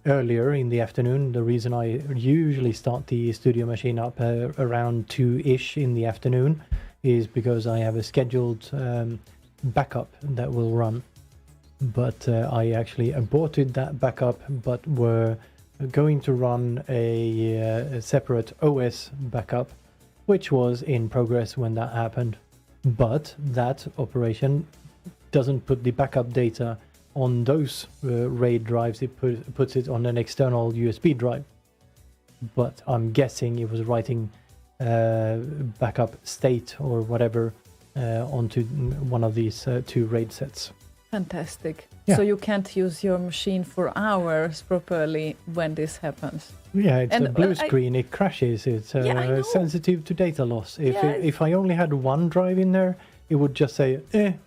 earlier in the afternoon, the reason I usually start the studio machine up around 2-ish in the afternoon is because I have a scheduled backup that will run. But I actually aborted that backup, but were going to run a separate OS backup, which was in progress when that happened. But that operation doesn't put the backup data on those RAID drives. It puts it on an external USB drive. But I'm guessing it was writing backup state or whatever onto one of these 2 RAID sets. Fantastic. Yeah. So you can't use your machine for hours properly when this happens. Yeah, it's And, a blue well, screen. It crashes. It's Yeah, I know. sensitive to data loss. Yeah. If I only had 1 drive in there, it would just say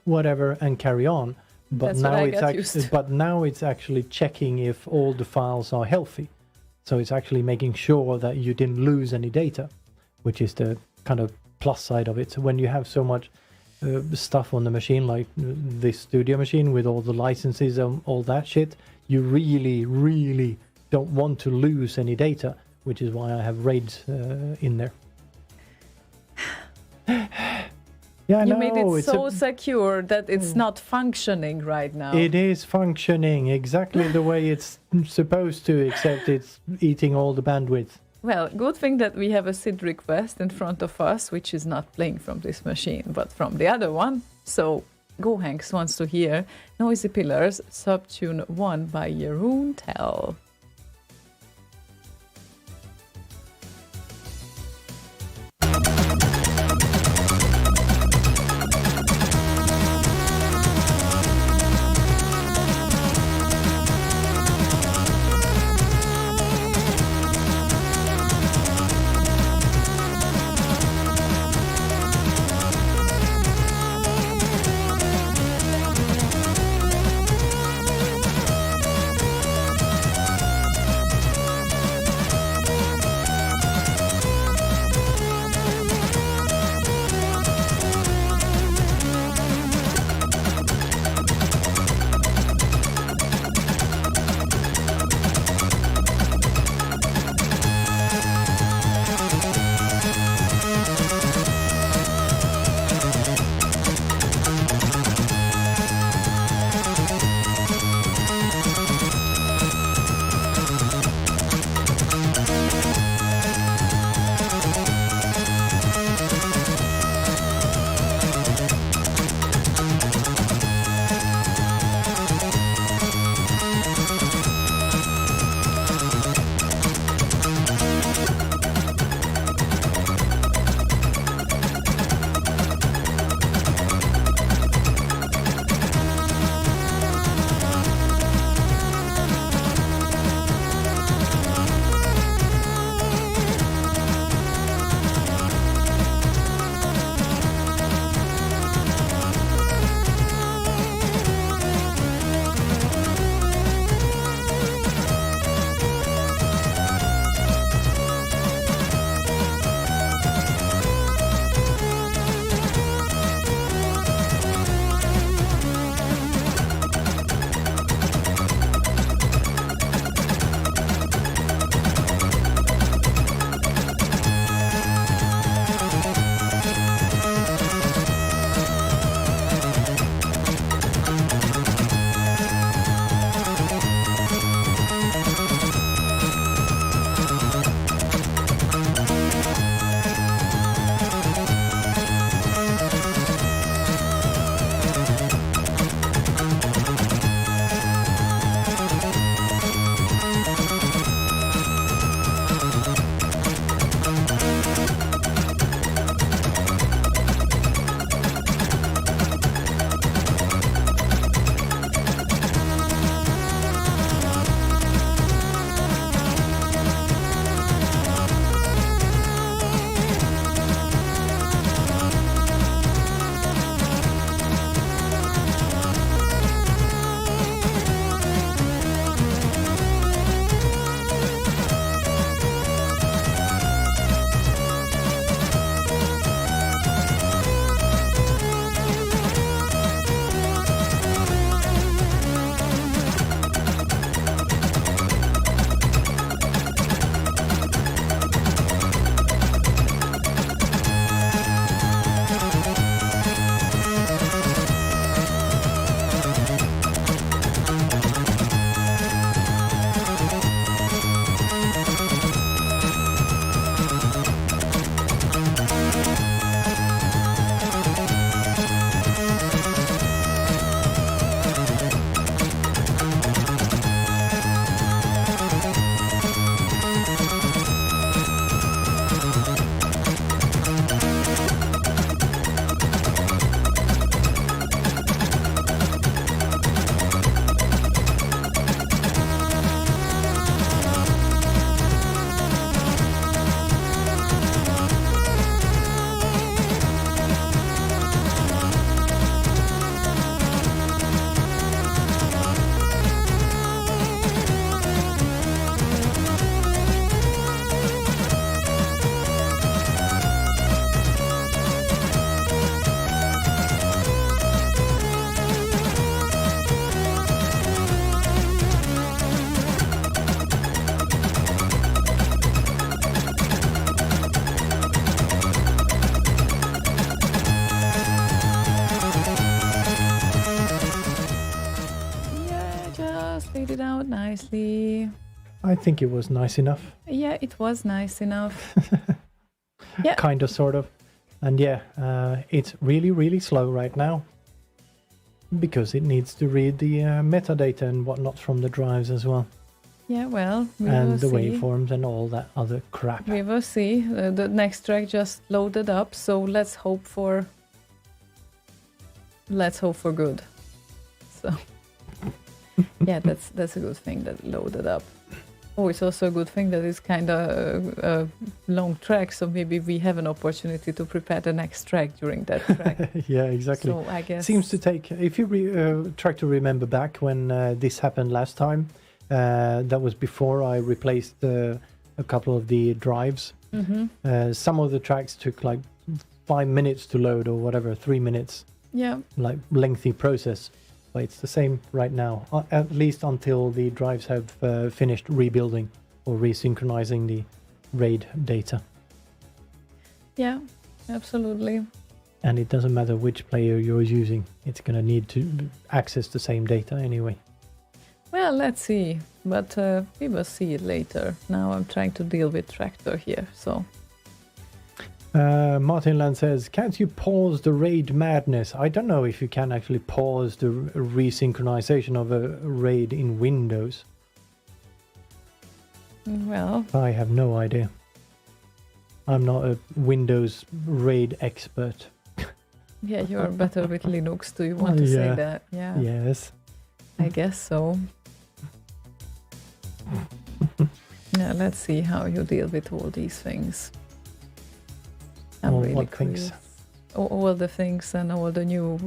whatever and carry on. But That's what now I it's got used to. but now it's actually checking if all the files are healthy. So it's actually making sure that you didn't lose any data, which is the kind of plus side of it. So when you have so much stuff on the machine, like this studio machine with all the licenses and all that shit, you really, really don't want to lose any data, which is why I have RAIDs in there. Yeah, I You know. made it it's so secure that it's not functioning right now. It is functioning exactly the way it's supposed to, except it's eating all the bandwidth. Well, good thing that we have a SID request in front of us, which is not playing from this machine, but from the other one. So, Go Hanks wants to hear Noisy Pillars, Subtune 1 by Jeroen Tel. honestly, I think it was nice enough. yeah, it was nice enough. Yeah. Kind of, sort of. And yeah, it's really, really slow right now. Because it needs to read the metadata and whatnot from the drives as well. Yeah, well, we And will the see. waveforms and all that other crap. We will see. The next track just loaded up, so let's hope for good. So yeah, that's a good thing that it loaded up. Oh, it's also a good thing that it's kind of a long track, so maybe we have an opportunity to prepare the next track during that track. Yeah, exactly. So I guess Seems to take, if you try to remember back when this happened last time, that was before I replaced a couple of the drives. Some of the tracks took like 5 minutes to load or whatever, 3 minutes, yeah. like lengthy process. But it's the same right now, at least until the drives have finished rebuilding or resynchronizing the RAID data. Yeah, absolutely. And it doesn't matter which player you're using, it's going to need to access the same data anyway. Well, let's see, but we will see it later. Now I'm trying to deal with Tractor here, so... Martin Land says, can't you pause the RAID madness? I don't know if you can actually pause the resynchronization of a RAID in Windows. Well... I have no idea. I'm not a Windows RAID expert. Yeah, you're better with Linux. Do you want to say that? Yeah. Yes. I guess so. Yeah, let's see how you deal with all these things. I'm really what curious. things? All the things and all the new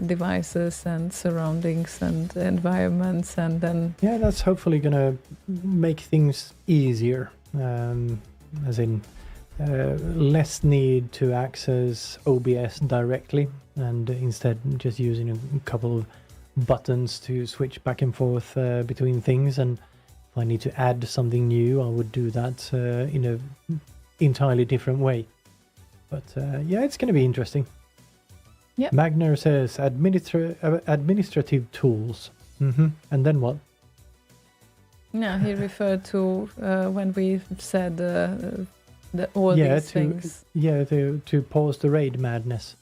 devices and surroundings and environments, and then... Yeah, that's hopefully going to make things easier. As in, less need to access OBS directly, and instead just using a couple of buttons to switch back and forth between things. And if I need to add something new, I would do that in a entirely different way. But yeah, it's going to be interesting. Yep. Magner says administrative tools. And then what? Yeah, he referred to when we said all these things. Yeah, to pause the RAID madness.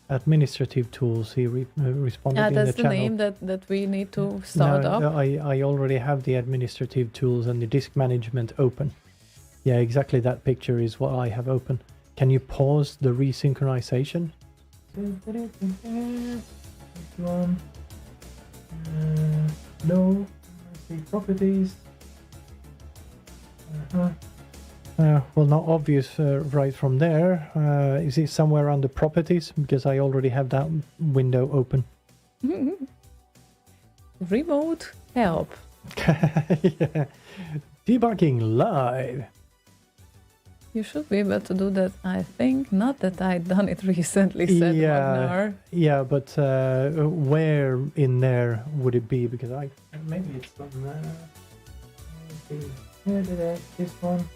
Administrative tools, he responded in the channel. That's the name that we need to start up. I already have the administrative tools and the disk management open. Yeah, exactly that picture is what I have open. Can you pause the resynchronization? No. See properties. Well, not obvious right from there. Is it somewhere under properties? Because I already have that window open. Remote help. Yeah. Debugging live. You should be able to do that, I think. Not that I've done it recently, said Magnar. Yeah, but where in there would it be? Because maybe it's on this one.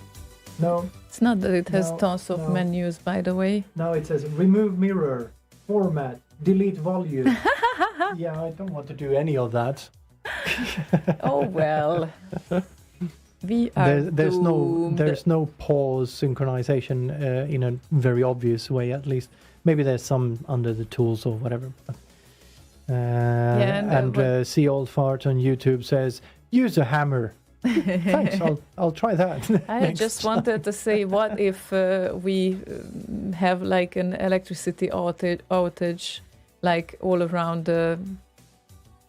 No. It's not that it has tons of menus, by the way. No, it says remove mirror, format, delete volume. Yeah, I don't want to do any of that. Oh well. We are there's no pause synchronization in a very obvious way, at least. Maybe there's some under the tools or whatever. See Old Fart on YouTube says use a hammer. Thanks, I'll try that. I just wanted to say, what if we have like an electricity outage like all around the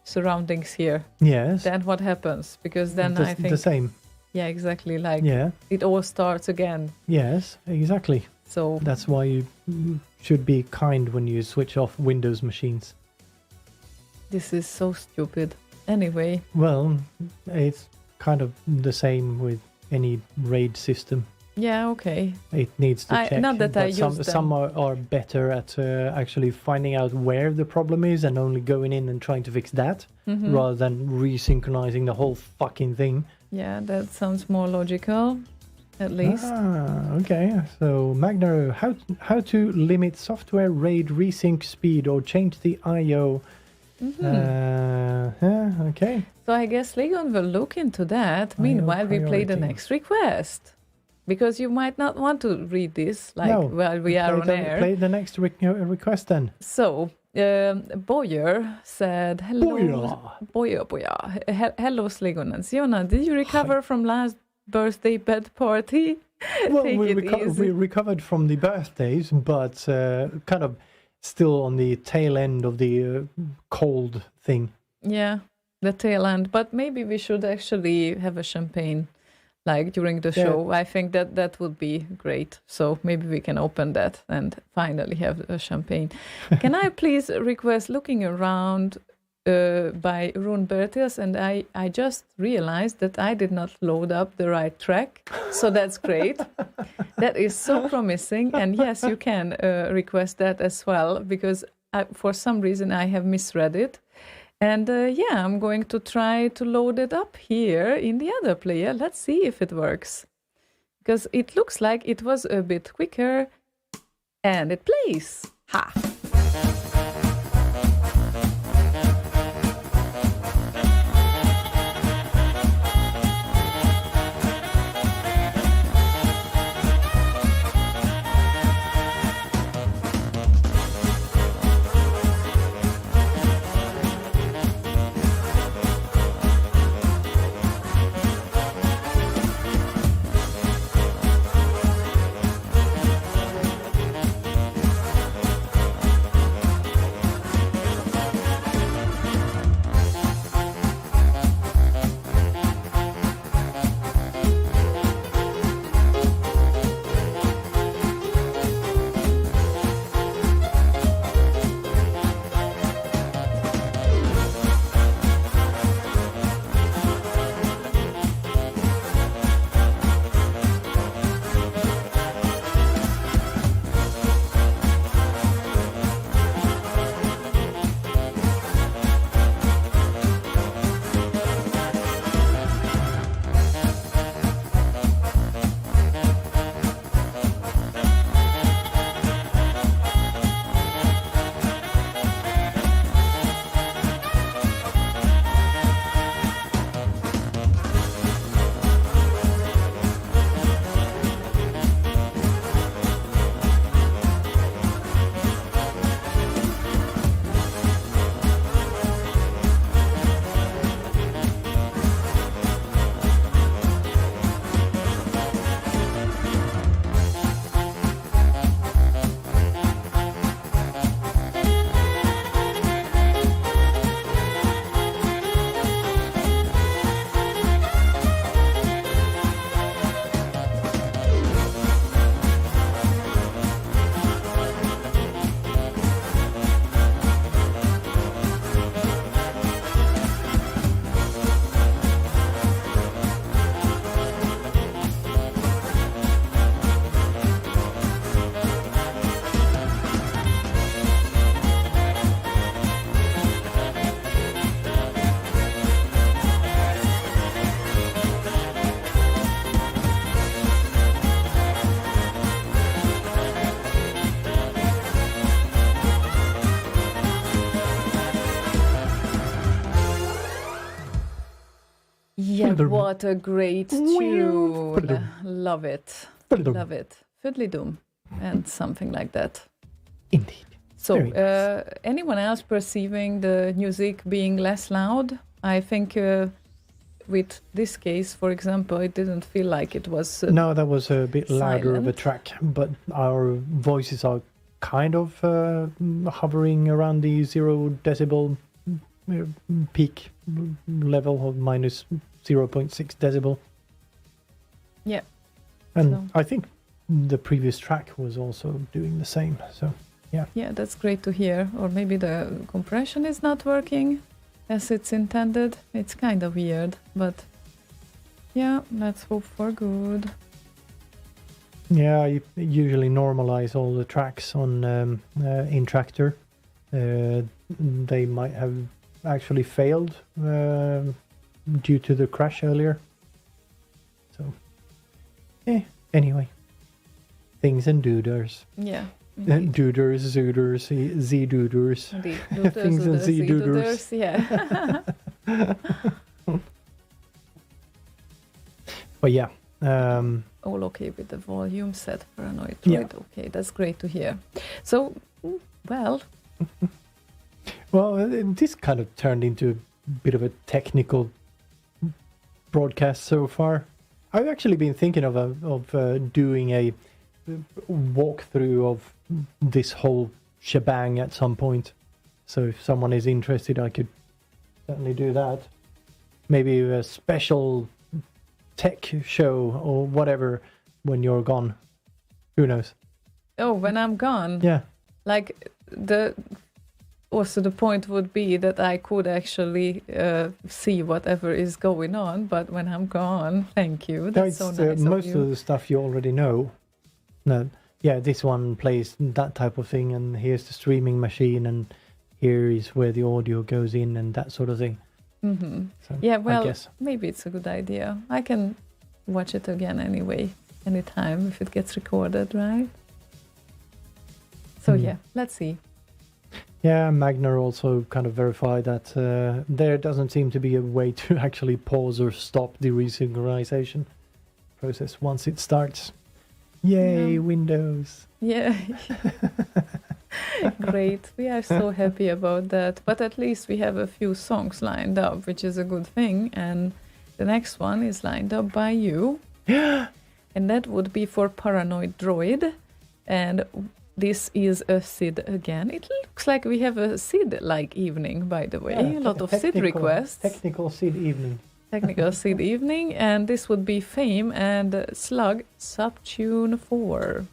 surroundings here? Yes. Then what happens? Because then I think the same. Yeah, exactly. Like it all starts again. Yes, exactly. So that's why you should be kind when you switch off Windows machines. This is so stupid. Anyway. Well, it's kind of the same with any RAID system. Yeah, okay. It needs to check. Not that I use them. Some are better at actually finding out where the problem is and only going in and trying to fix that, rather than resynchronizing the whole fucking thing. Yeah, that sounds more logical, at least. Okay. So, Magno, how to limit software RAID resync speed or change the I/O Yeah, okay. So I guess Legon will look into that. Meanwhile, we play the priority. next request. Because you might not want to read this while we are on air. Play the next request then. So, Boyer said, hello. Boyer. Hello, Slegonens. Jonna, did you recover from last birthday bed party? Well, Take we it easy. recovered from the birthdays, but kind of still on the tail end of the cold thing. Yeah, the tail end. But maybe we should actually have a champagne like during the show. I think that would be great. So maybe we can open that and finally have a champagne. Can I please request Looking Around by Rune Bertels? And I just realized that I did not load up the right track. So that's great. That is so promising. And yes, you can request that as well, because for some reason I have misread it. And I'm going to try to load it up here in the other player. Let's see if it works. Because it looks like it was a bit quicker. And it plays. Ha! Yeah, what a great tune. Love it. Love it. Fiddly-dum and something like that. Indeed. So, anyone else perceiving the music being less loud? I think with this case, for example, it didn't feel like it was no, that was a bit louder of a silent. track, but our voices are kind of hovering around the 0 decibel peak level of minus 0.6 decibel. Yeah. And So- I think the previous track was also doing the same. So, yeah. Yeah, that's great to hear. Or maybe the compression is not working as it's intended. It's kind of weird, but yeah, let's hope for good. Yeah, you usually normalize all the tracks on in Tractor. They might have actually failed due to the crash earlier. So, anyway, things and dooders. Yeah, Dooders, zooders, z-dooders. Indeed. Things and z-dooders. Yeah. But yeah. All okay with the volume set, Paranoid Yeah. Droid. Okay, that's great to hear. So, well, Well, this kind of turned into a bit of a technical broadcast so far. I've actually been thinking of doing a walkthrough of this whole shebang at some point. So if someone is interested, I could certainly do that. Maybe a special tech show or whatever when you're gone. Who knows? oh, when I'm gone, Yeah. like also the point would be that I could actually see whatever is going on, but when I'm gone, thank you. That's so nice most of you. of the stuff you already know. No, yeah, this one plays that type of thing, and here's the streaming machine, and here is where the audio goes in, and that sort of thing. Mm-hmm. So, Yeah, I well, guess. maybe it's a good idea. I can watch it again anyway, anytime if it gets recorded, right? So Mhm. yeah, let's see. Yeah, Magnar also kind of verified that there doesn't seem to be a way to actually pause or stop the resynchronization process once it starts. Yay, No. Windows. Yeah. Great. We are so happy about that. But at least we have a few songs lined up, which is a good thing. And the next one is lined up by you. And that would be for Paranoid Droid. And this is a Sid again. It looks like we have a Sid-like evening, by the way. Yeah, a lot of Sid requests. Technical Sid evening. Technical Sid evening. And this would be Fame and Slug Subtune 4.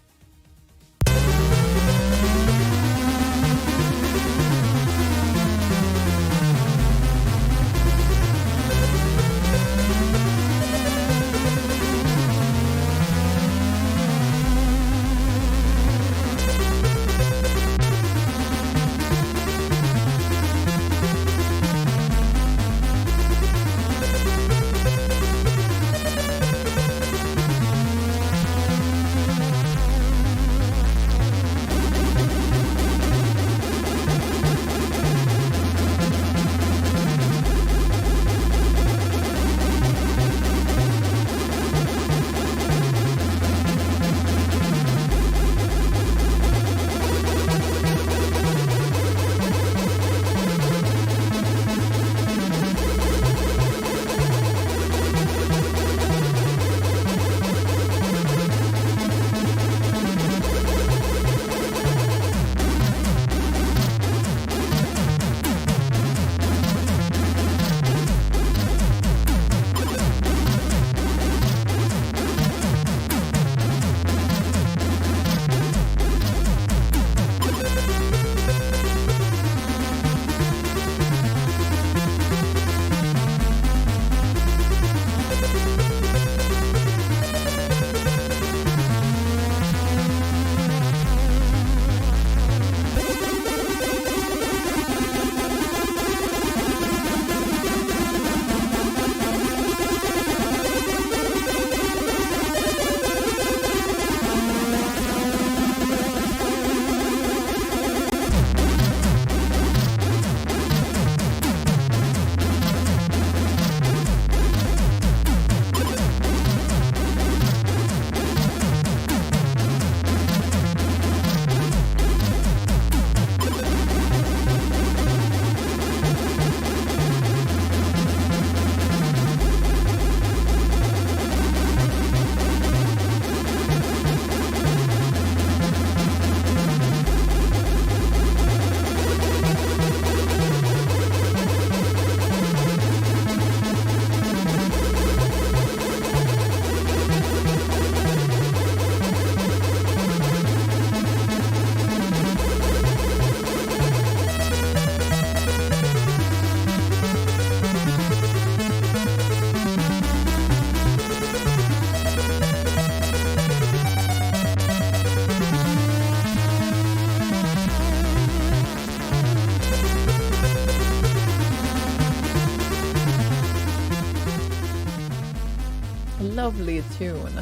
Lovely tune.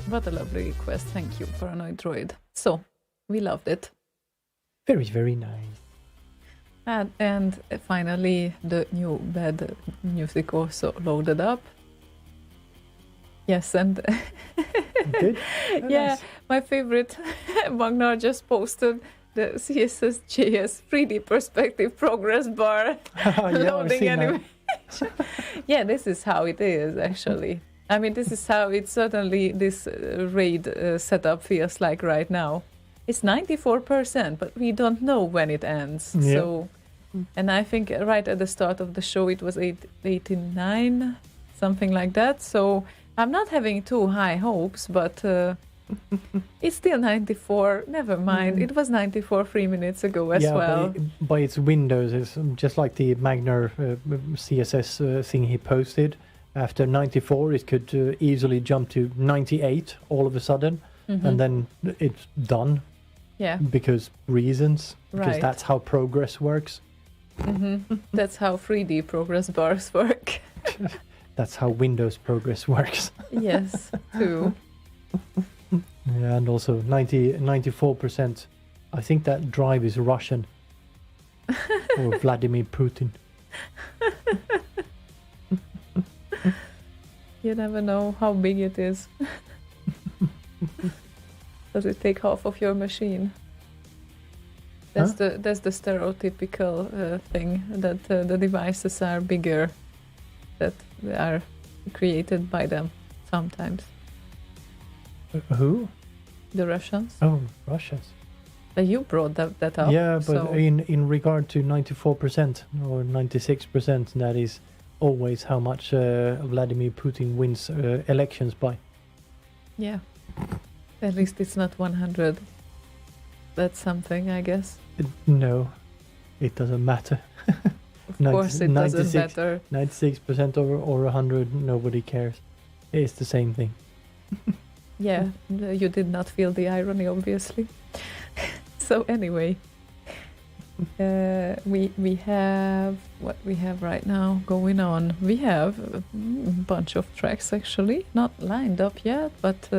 What a lovely request. Thank you, Paranoid Droid. So, we loved it. Very, very nice. And finally, the new bed music also loaded up. Yes, and Good. yeah, Nice. my favorite, Magnar just posted the CSS.js 3D perspective progress bar Yeah, I've loading seen that. animation. Yeah, this is how it is actually. I mean, this is how it certainly this RAID setup feels like right now. It's 94%, but we don't know when it ends. Yeah. So, and I think right at the start of the show it was 89, something like that. So I'm not having too high hopes, but it's still 94. Never mind. It was 94 3 minutes ago as well. But by its windows, it's just like the Magnar CSS thing he posted. After 94, it could easily jump to 98 all of a sudden, and then it's done Yeah, because reasons. Because Right. that's how progress works. that's how 3D progress bars work. That's how Windows progress works. Yes, too. Yeah, and also 94%. I think that drive is Russian or Vladimir Putin. You never know how big it is. Does it take half of your machine? That's the stereotypical thing that the devices are bigger, that are created by them sometimes. Who? The Russians. Oh, Russians. You brought that up. Yeah, but so- in regard to 94% or 96%, that is always how much Vladimir Putin wins elections by. yeah. At least it's not 100. That's something, I guess. No, it doesn't matter. Of course, it doesn't 96 matter. 96% or 100, nobody cares. It's the same thing. Yeah, you did not feel the irony, obviously. So anyway, we have what we have right now going on. We have a bunch of tracks actually, not lined up yet, but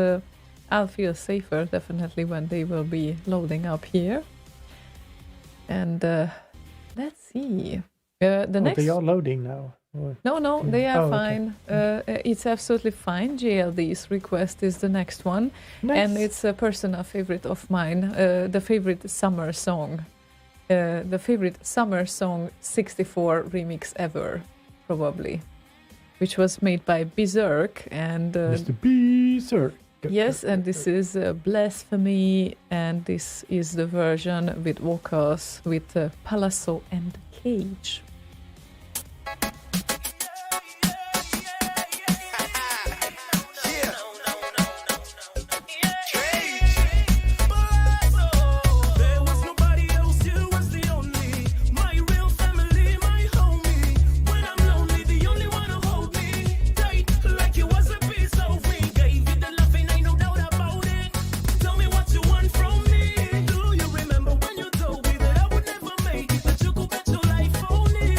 I'll feel safer definitely when they will be loading up here. And let's see. The next. They are loading now. Or- No, they are Oh, okay. fine. It's absolutely fine. JLD's request is the next one. Nice. And it's a personal favorite of mine, the favorite summer song. The favorite summer song 64 remix ever, probably. Which was made by Berserk and... Mr. Berserk. yes, and this is Blasphemy, and this is the version with vocals with Palazzo and Cage. There was nobody else, you was the only, my real family, my homie. When I'm lonely, the only one who hold me tight, like you was a piece of me. Gave you the loving, ain't no doubt about it. Tell me what you want from me. Do you remember when you told me that I would never make it, that you could bet your life on it?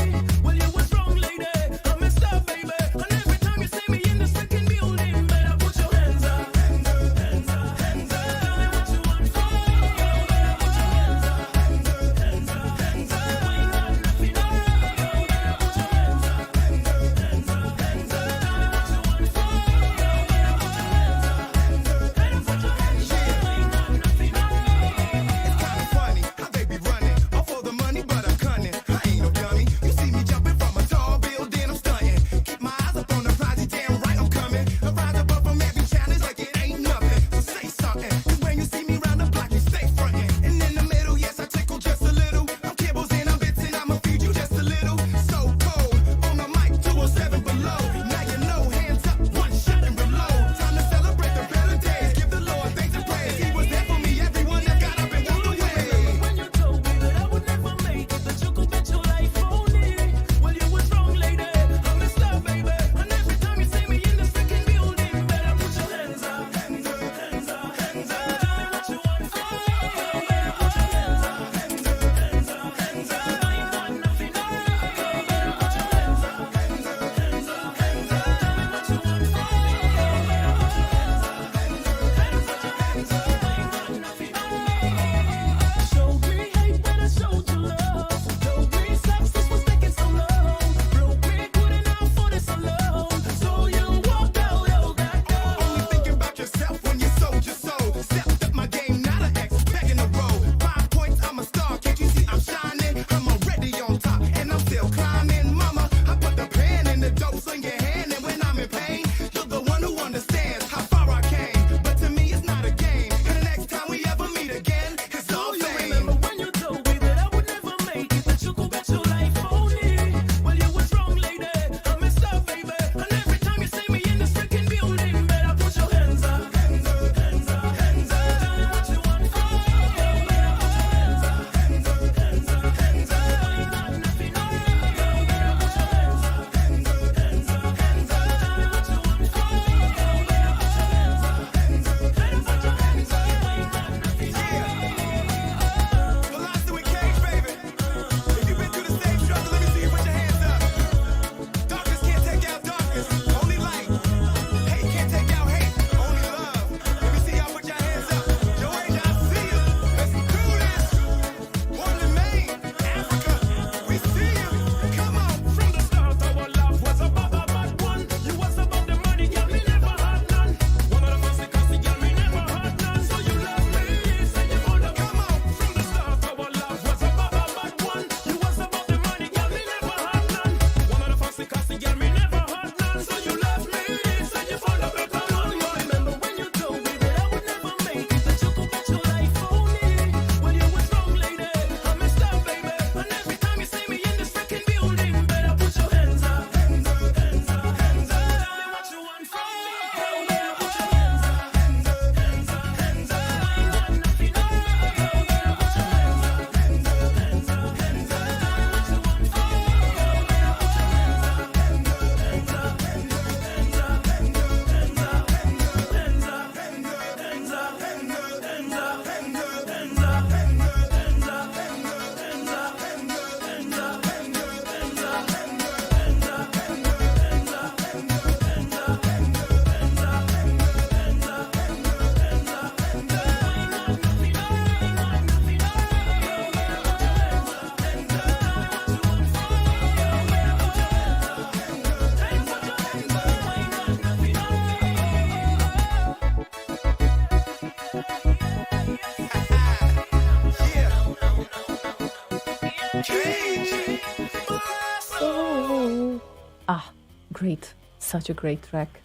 such a great track.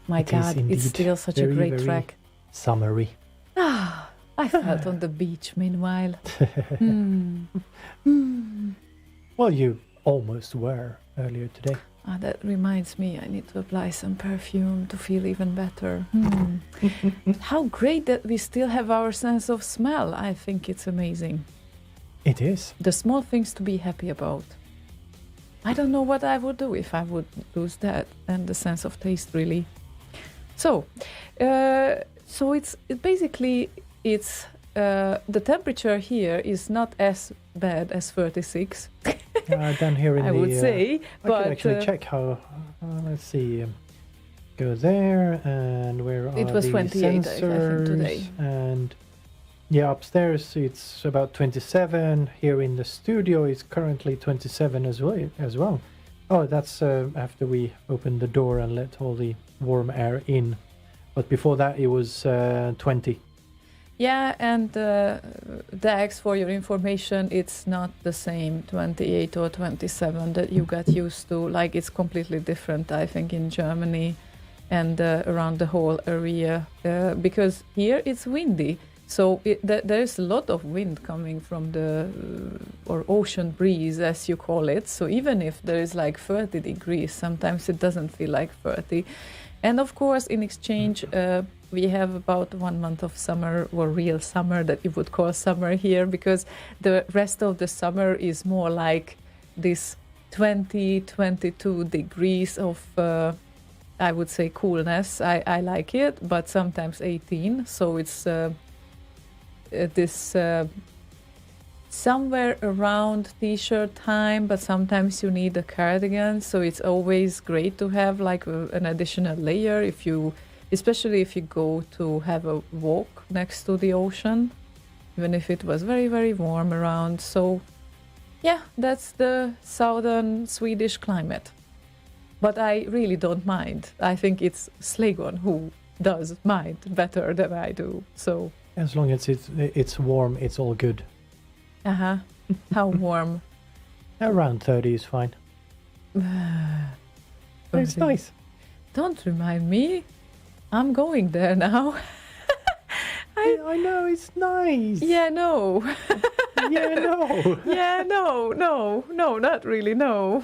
My It is God, indeed it's still such a very, great very track. Summery. I felt on the beach meanwhile. Well, you almost were earlier today. That reminds me, I need to apply some perfume to feel even better. How great that we still have our sense of smell. I think it's amazing. It is. The small things to be happy about. I don't know what I would do if I would lose that and the sense of taste, really. So it's basically the temperature here is not as bad as 36. Down here in I the... would say, I but could actually check how... let's see. Go there, and where are it was the 28 sensors? I think today. And yeah, upstairs it's about 27. Here in the studio it's currently 27 as well. Oh, that's after we opened the door and let all the warm air in. But before that it was 20. Yeah, and Dax, for your information, it's not the same 28 or 27 that you got used to. Like, it's completely different, I think, in Germany and around the whole area. Because here it's windy. So there's a lot of wind coming from the or ocean breeze, as you call it. So even if there is like 30 degrees, sometimes it doesn't feel like 30. And of course, in exchange, we have about 1 month of summer, or real summer that you would call summer here, because the rest of the summer is more like this 20-22 degrees of, I would say, coolness. I like it, but sometimes 18. So it's this somewhere around t-shirt time, but sometimes you need a cardigan. So it's always great to have like an additional layer especially if you go to have a walk next to the ocean, even if it was very, very warm around. So yeah, that's the southern Swedish climate. But I really don't mind. I think it's Slägon who does mind better than I do. So as long as it's warm, it's all good. How warm? Around 30 is fine. It's nice. Don't remind me. I'm going there now. I know, it's nice. Yeah, no. Yeah, no. Yeah, no, not really, no.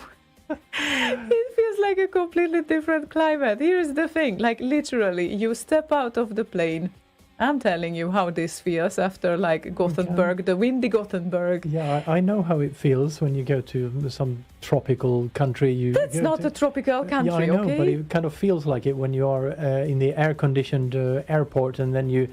It feels like a completely different climate. Here's the thing, like literally, you step out of the plane. I'm telling you how this feels after like Gothenburg, the windy Gothenburg. Yeah, I know how it feels when you go to some tropical country. That's not a tropical country, yeah, I know, okay? but it kind of feels like it when you are in the air-conditioned airport, and then you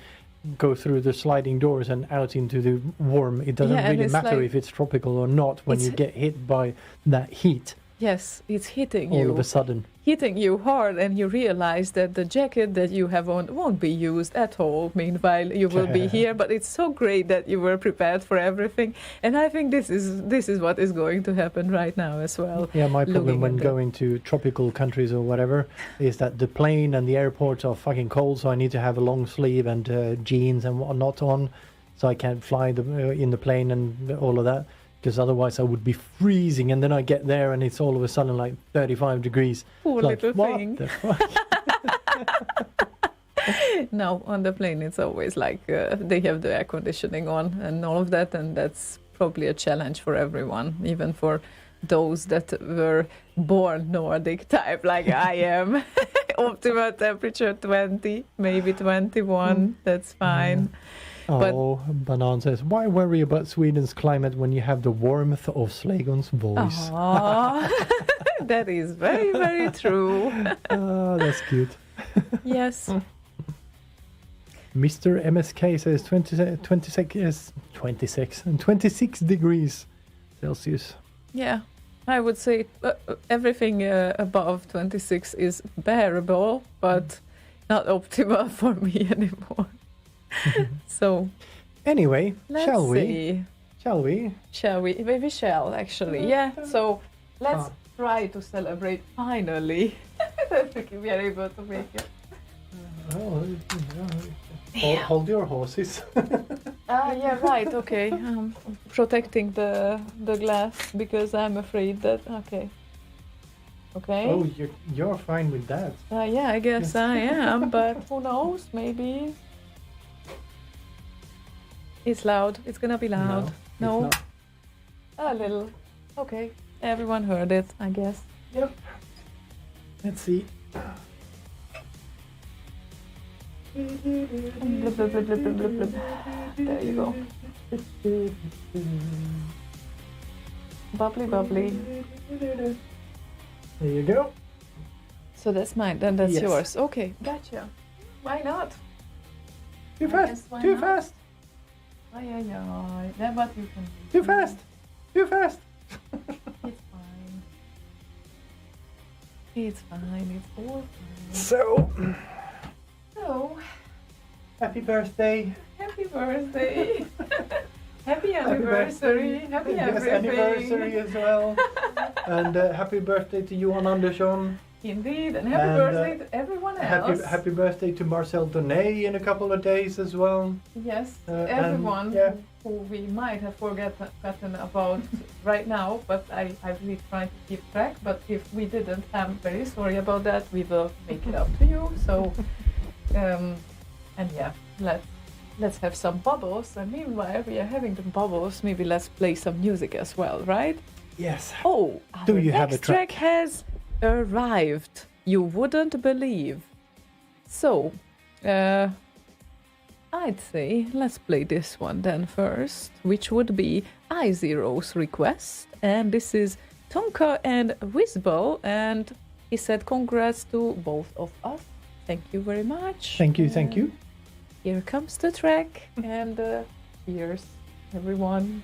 go through the sliding doors and out into the warm. It doesn't really matter like, if it's tropical or not when you get hit by that heat. Yes, it's hitting all of a sudden. Hitting you hard, and you realize that the jacket that you have on won't be used at all. Meanwhile, you will be here, but it's so great that you were prepared for everything. And I think this is what is going to happen right now as well. Yeah, my problem when going to tropical countries or whatever is that the plane and the airports are fucking cold, so I need to have a long sleeve and jeans and whatnot on, so I can't fly in the plane and all of that. Because otherwise I would be freezing, and then I get there and it's all of a sudden like 35 degrees. Poor like, little what thing. The fuck? No, on the plane it's always like they have the air conditioning on and all of that, and that's probably a challenge for everyone, even for those that were born Nordic type like I am. Optimal temperature 20, maybe 21, that's fine. Oh, Banan says, why worry about Sweden's climate when you have the warmth of Slägon's voice? That is very, very true. Oh, that's cute. Yes. Mr. MSK says 26 degrees Celsius. Yeah, I would say everything above 26 is bearable, but not optimal for me anymore. So anyway, shall we? See. Shall we? Shall we? We shall actually. Yeah. So let's try to celebrate finally that we are able to make it. Hold your horses. Yeah, right. Okay. Protecting the glass because I'm afraid that. Okay. Okay. Oh, you're fine with that. Yeah, I guess I am, but who knows? Maybe it's loud. It's gonna be loud. No, it's not. A little. Okay. Everyone heard it, I guess. Yep. Let's see. Blub, blub, blub, blub, blub, blub, blub. There you go. Bubbly, bubbly. There you go. So that's mine. Then that's Yes. yours. Okay. Gotcha. Why not? Too I fast. guess why Too not? fast. Ay, ay, ay. Then what you can do. Too fast. Too fast. It's fine. It's fine. It's all fine. So, So, happy birthday. happy birthday. Happy Happy anniversary. birthday. Happy Yes, everything. anniversary as well. And happy birthday to Johan Andersson. Indeed. And happy And, birthday to everyone else. Happy birthday to Marcel Donnet in a couple of days as well. Yes, and, everyone yeah. who we might have forgotten about right now, but I really try to keep track. But if we didn't, I'm very sorry about that. We will make it up to you. So, and yeah, let's have some bubbles. And meanwhile, we are having the bubbles. Maybe let's play some music as well, right? Yes. Oh, Do our you have a next track has arrived. You wouldn't believe. So, I'd say let's play this one then first, which would be iZero's request. And this is Tonka and Wizbo, and he said congrats to both of us. Thank you very much. Thank you. Thank you. Here comes the track, and here's everyone.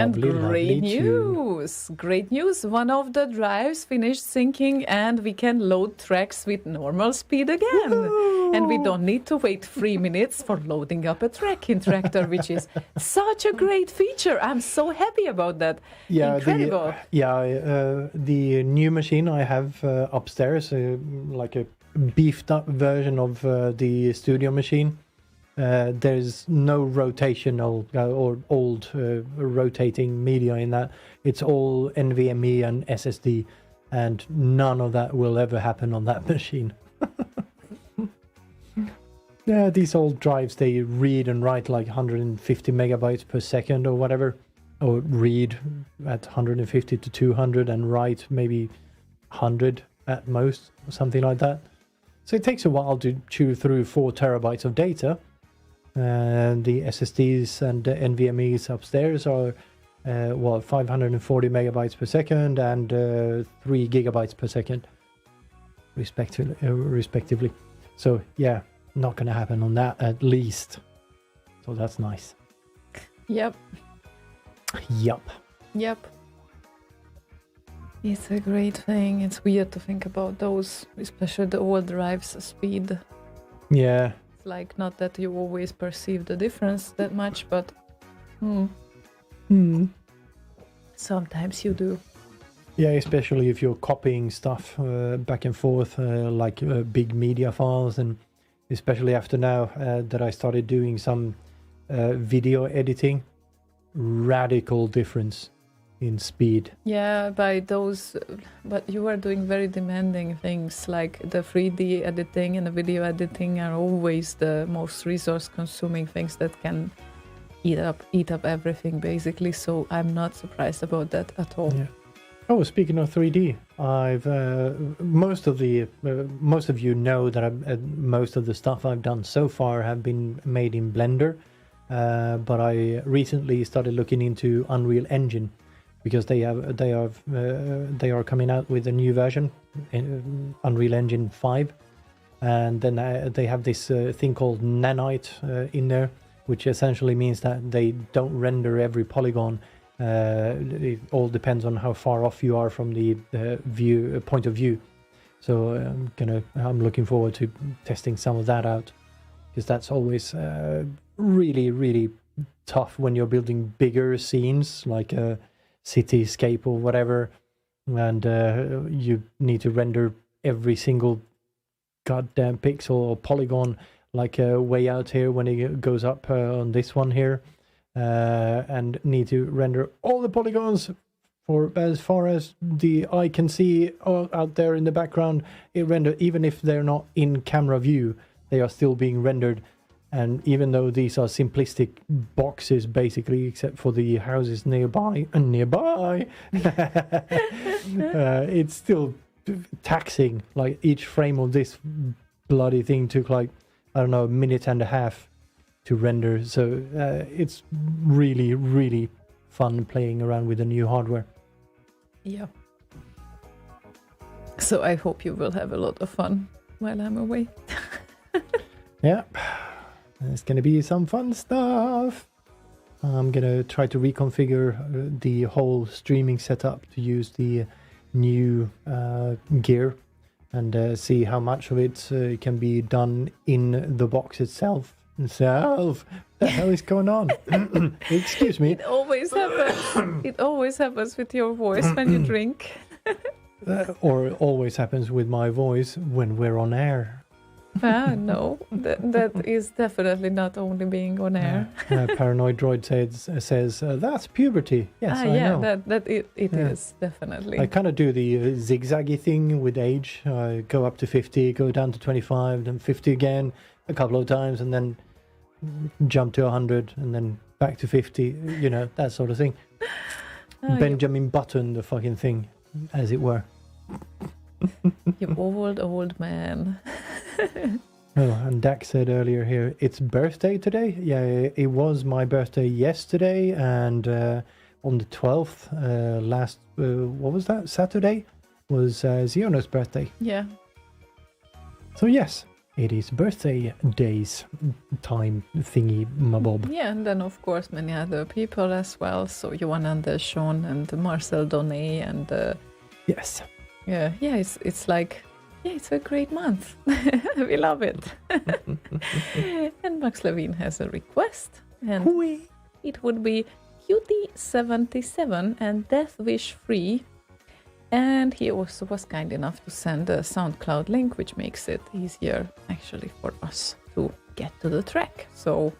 And Lovely, great lovely too. news! Great news! One of the drives finished syncing and we can load tracks with normal speed again. And we don't need to wait 3 minutes for loading up a track in Tractor, which is such a great feature. I'm so happy about that. Incredible. The new machine I have upstairs, like a beefed up version of the studio machine. There's no rotational or old rotating media in that. It's all NVMe and SSD, and none of that will ever happen on that machine. Yeah, these old drives, they read and write like 150 megabytes per second or whatever, or read at 150 to 200 and write maybe 100 at most, or something like that. So it takes a while to chew through 4 terabytes of data. And the SSDs and the NVMEs upstairs are 540 megabytes per second and 3 gigabytes per second, respectively. So yeah, not going to happen on that at least. So that's nice. Yep. It's a great thing. It's weird to think about those, especially the old drives' speed. Yeah. It's like, not that you always perceive the difference that much, but sometimes you do. Yeah, especially if you're copying stuff back and forth, like big media files, and especially after now that I started doing some video editing, radical difference in speed. Yeah, but you are doing very demanding things, like the 3D editing and the video editing are always the most resource consuming things that can eat up everything basically, so I'm not surprised about that at all. Yeah. Oh, speaking of 3D, I've most of you know that most of the stuff I've done so far have been made in Blender, but I recently started looking into Unreal Engine, because they are coming out with a new version, Unreal Engine 5, and then they have this thing called Nanite in there, which essentially means that they don't render every polygon. It all depends on how far off you are from the point of view. So I'm looking forward to testing some of that out, because that's always really, really tough when you're building bigger scenes like a cityscape or whatever, and you need to render every single goddamn pixel or polygon, like way out here when it goes up on this one here, and need to render all the polygons for as far as the eye can see out there in the background. It render, even if they're not in camera view, they are still being rendered. And even though these are simplistic boxes, basically, except for the houses nearby, it's still taxing. Like, each frame of this bloody thing took like, I don't know, a minute and a half to render. So it's really, really fun playing around with the new hardware. Yeah. So I hope you will have a lot of fun while I'm away. Yeah. There's going to be some fun stuff. I'm going to try to reconfigure the whole streaming setup to use the new gear, and see how much of it can be done in the box itself. What the hell is going on? Excuse me. It always happens. It always happens with your voice when you drink. Or it always happens with my voice when we're on air. No, that is definitely not only being on air. Paranoid Droid says that's puberty. Yes, I know. It is definitely. I kind of do the zigzaggy thing with age. I go up to 50, go down to 25, then 50 again a couple of times, and then jump to 100, and then back to 50. You know, that sort of thing. Benjamin Button, the fucking thing, as it were. You old man. Oh, and Dak said earlier here, it's birthday today. Yeah, it was my birthday yesterday, and on the 12th, what was that, Saturday, was Ziono's birthday. Yeah. So yes, it is birthday days time thingy mabob. Yeah, and then of course many other people as well. So Johan Anders, Sean, and Marcel Donnet, and Yes. yeah, it's like, yeah, it's a great month. We love it. And Max Levine has a request, and Hui. it would be Cutie77 and Death Wish Free. And he also was kind enough to send a SoundCloud link, which makes it easier actually for us to get to the track. So,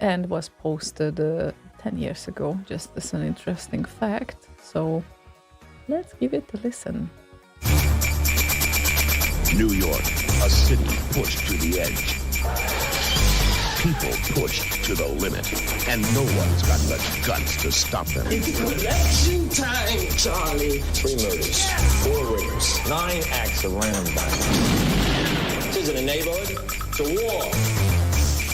and was posted 10 years ago, just as an interesting fact. So let's give it a listen. New York, a city pushed to the edge. People pushed to the limit, and no one's got the guts to stop them. Election time, Charlie. 3 murders, 4 rapes, 9 acts of random violence. This isn't a neighborhood, it's a war.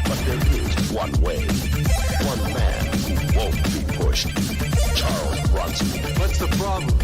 But there is one way, one man who won't be pushed. Charles Bronson. What's the problem?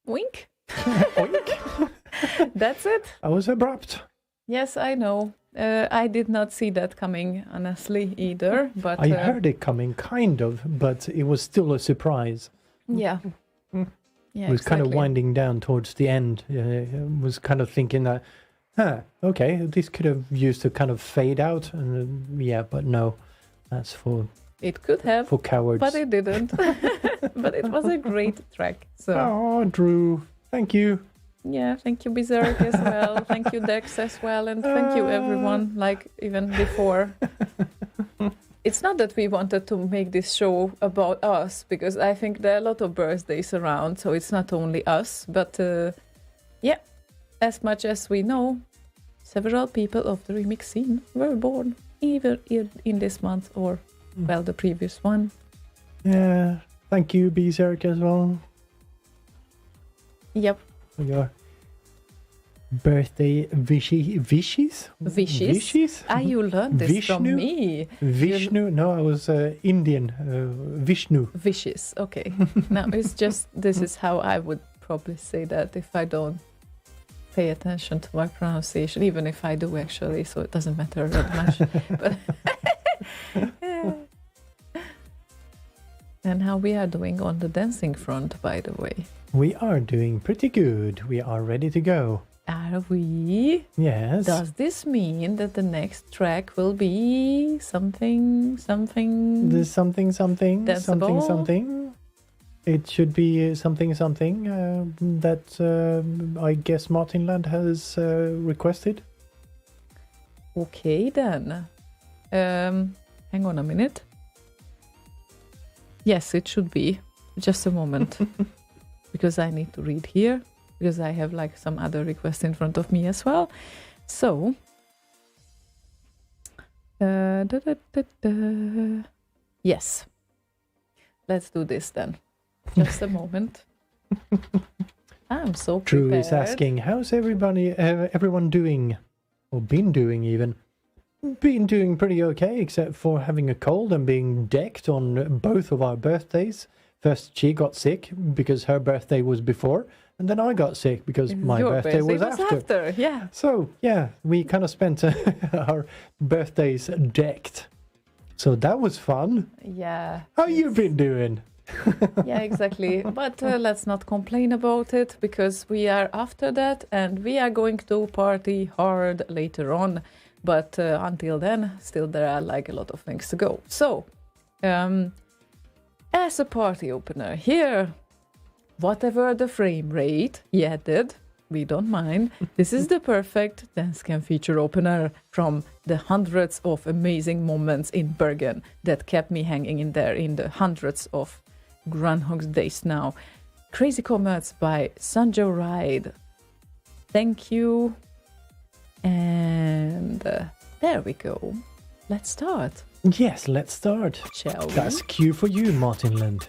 Wink. Oink. That's it. I was abrupt. Yes, I know. I did not see that coming, honestly, either. But I heard it coming, kind of, but it was still a surprise. yeah, yeah, It was kind of exactly. winding down towards the end. I was kind of thinking that, okay, this could have used to kind of fade out. And yeah, but no, that's for It could have, cowards. but it didn't. But it was a great track. So Oh, Drew, thank you. yeah, thank you Berserk as well. Thank you Dex as well, and thank you everyone. Like even before. it's not that we wanted to make this show about us, because I think there are a lot of birthdays around, so it's not only us. But yeah, as much as we know, several people of the remix scene were born either in this month or, well, the previous one. Yeah, thank you, Berserk, as well. Yep. For your birthday wishes? Wishes? Ah, you learned this from me. Vishnu? No, I was Indian. Vishnu. Wishes, okay. Now, it's just, this is how I would probably say that if I don't pay attention to my pronunciation, even if I do actually, so it doesn't matter that much. But yeah. And how we are doing on the dancing front, by the way. We are doing pretty good. We are ready to go. Are we? Yes. Does this mean that the next track will be something? There's something. Danceable? It should be something that I guess Martin Land has requested. Okay, then. Hang on a minute. Yes, it should be. Just a moment. Because I need to read here. Because I have like some other requests in front of me as well. So. Yes. Let's do this then. Just a moment. I'm so prepared. Drew is asking, how's everyone doing? Or been doing even? Been doing pretty okay, except for having a cold and being decked on both of our birthdays. First, she got sick because her birthday was before, and then I got sick because my birthday was after. Yeah. So, yeah, we kind of spent our birthdays decked. So that was fun. Yeah. How you been doing? Yeah, exactly. But let's not complain about it, because we are after that and we are going to party hard later on. But until then, still there are like a lot of things to go. So, as a party opener here, whatever the frame rate, we don't mind. This is the perfect dance cam feature opener from the hundreds of amazing moments in Bergen that kept me hanging in there in the hundreds of Groundhog's Days now. Crazy Comets by Sanjo Ride. Thank you. And there we go. Let's start. Yes, let's start. Shall we? That's cue for you, Martin Land.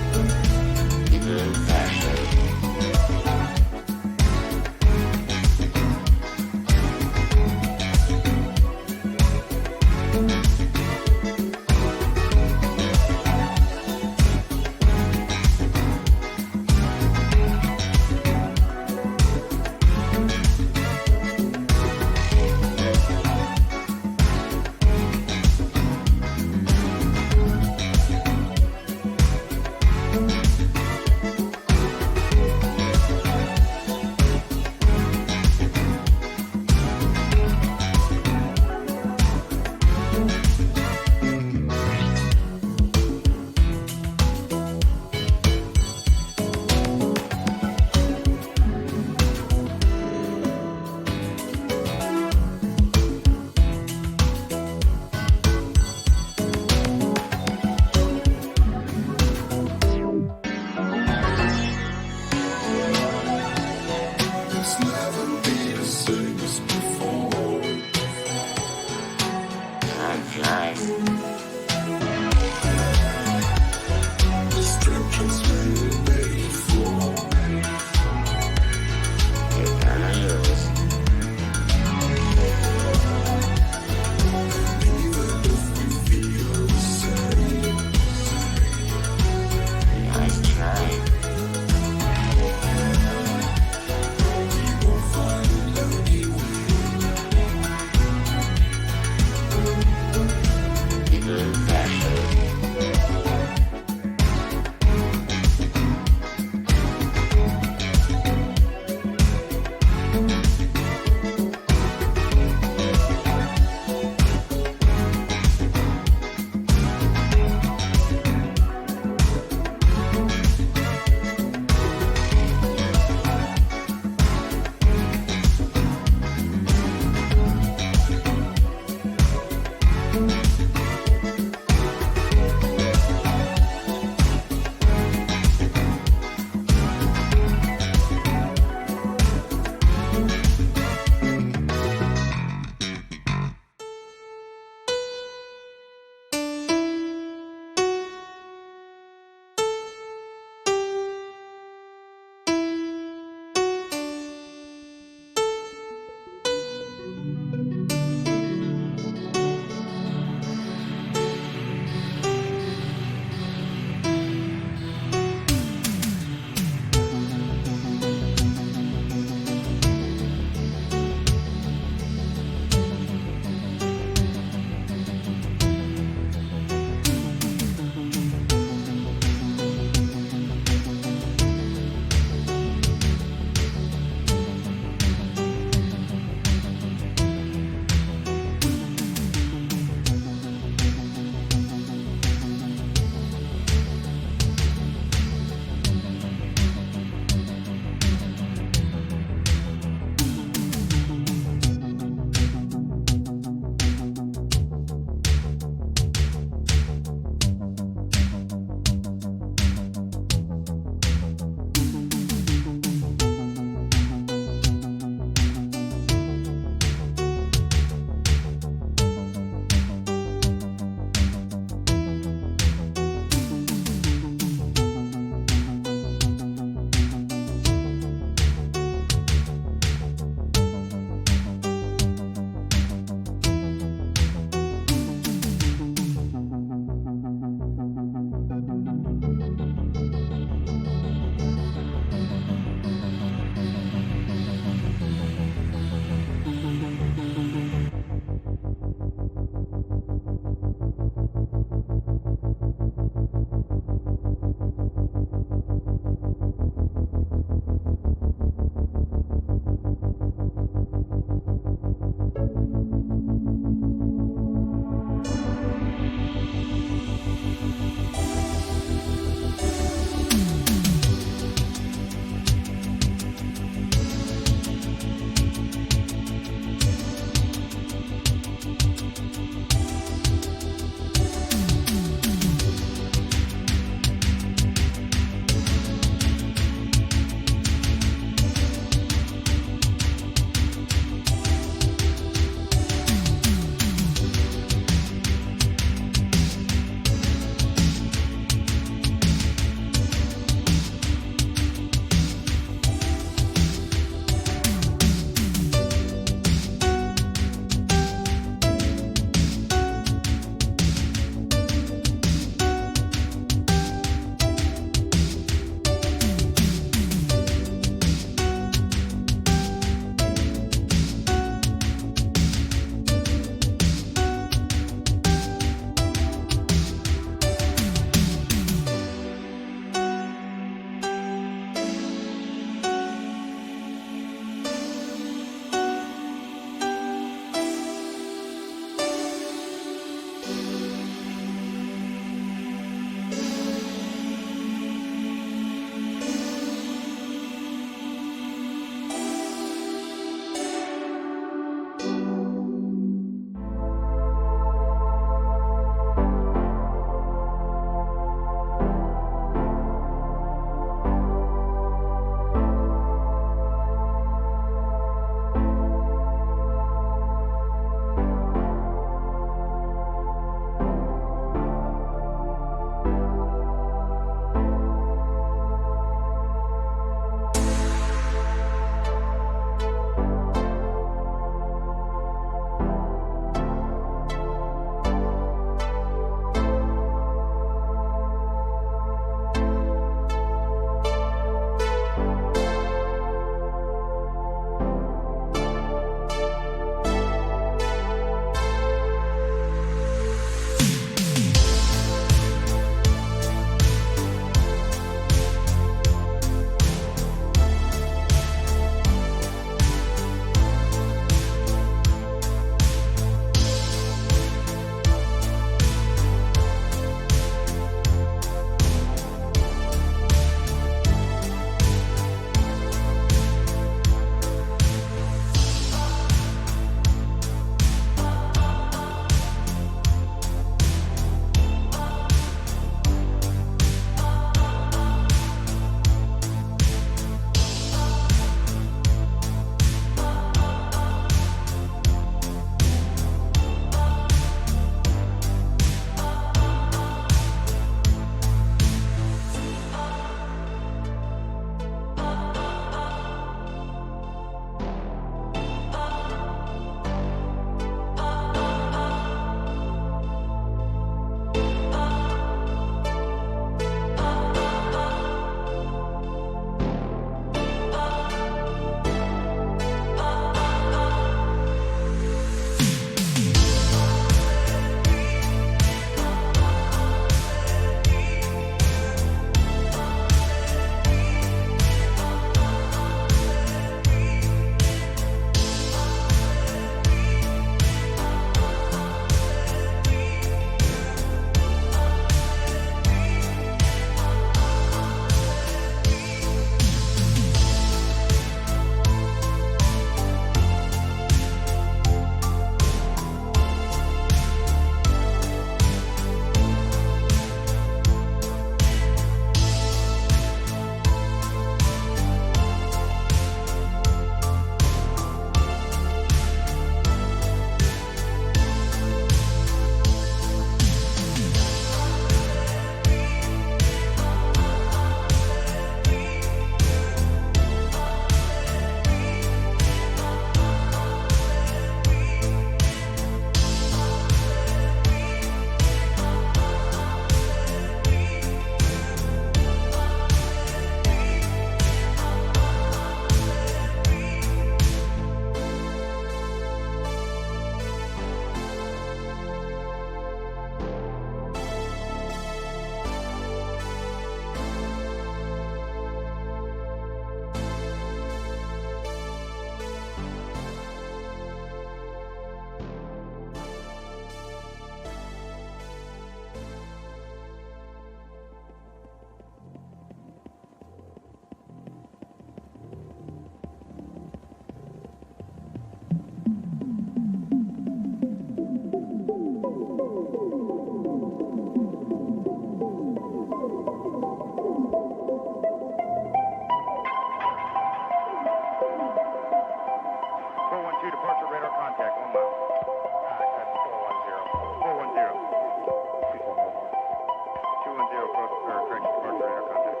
correction, departure radar contact.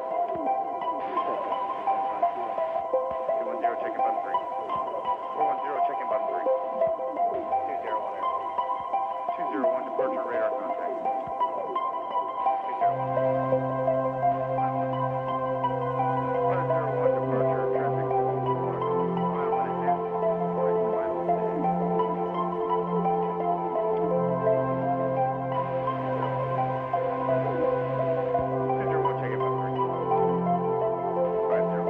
210, checking button 3. 410, checking button 3. 201 air. 201, departure radar contact. 201. 501, departure traffic. Mile and a half. Right, mile and a half. 201, checking button 3. 50.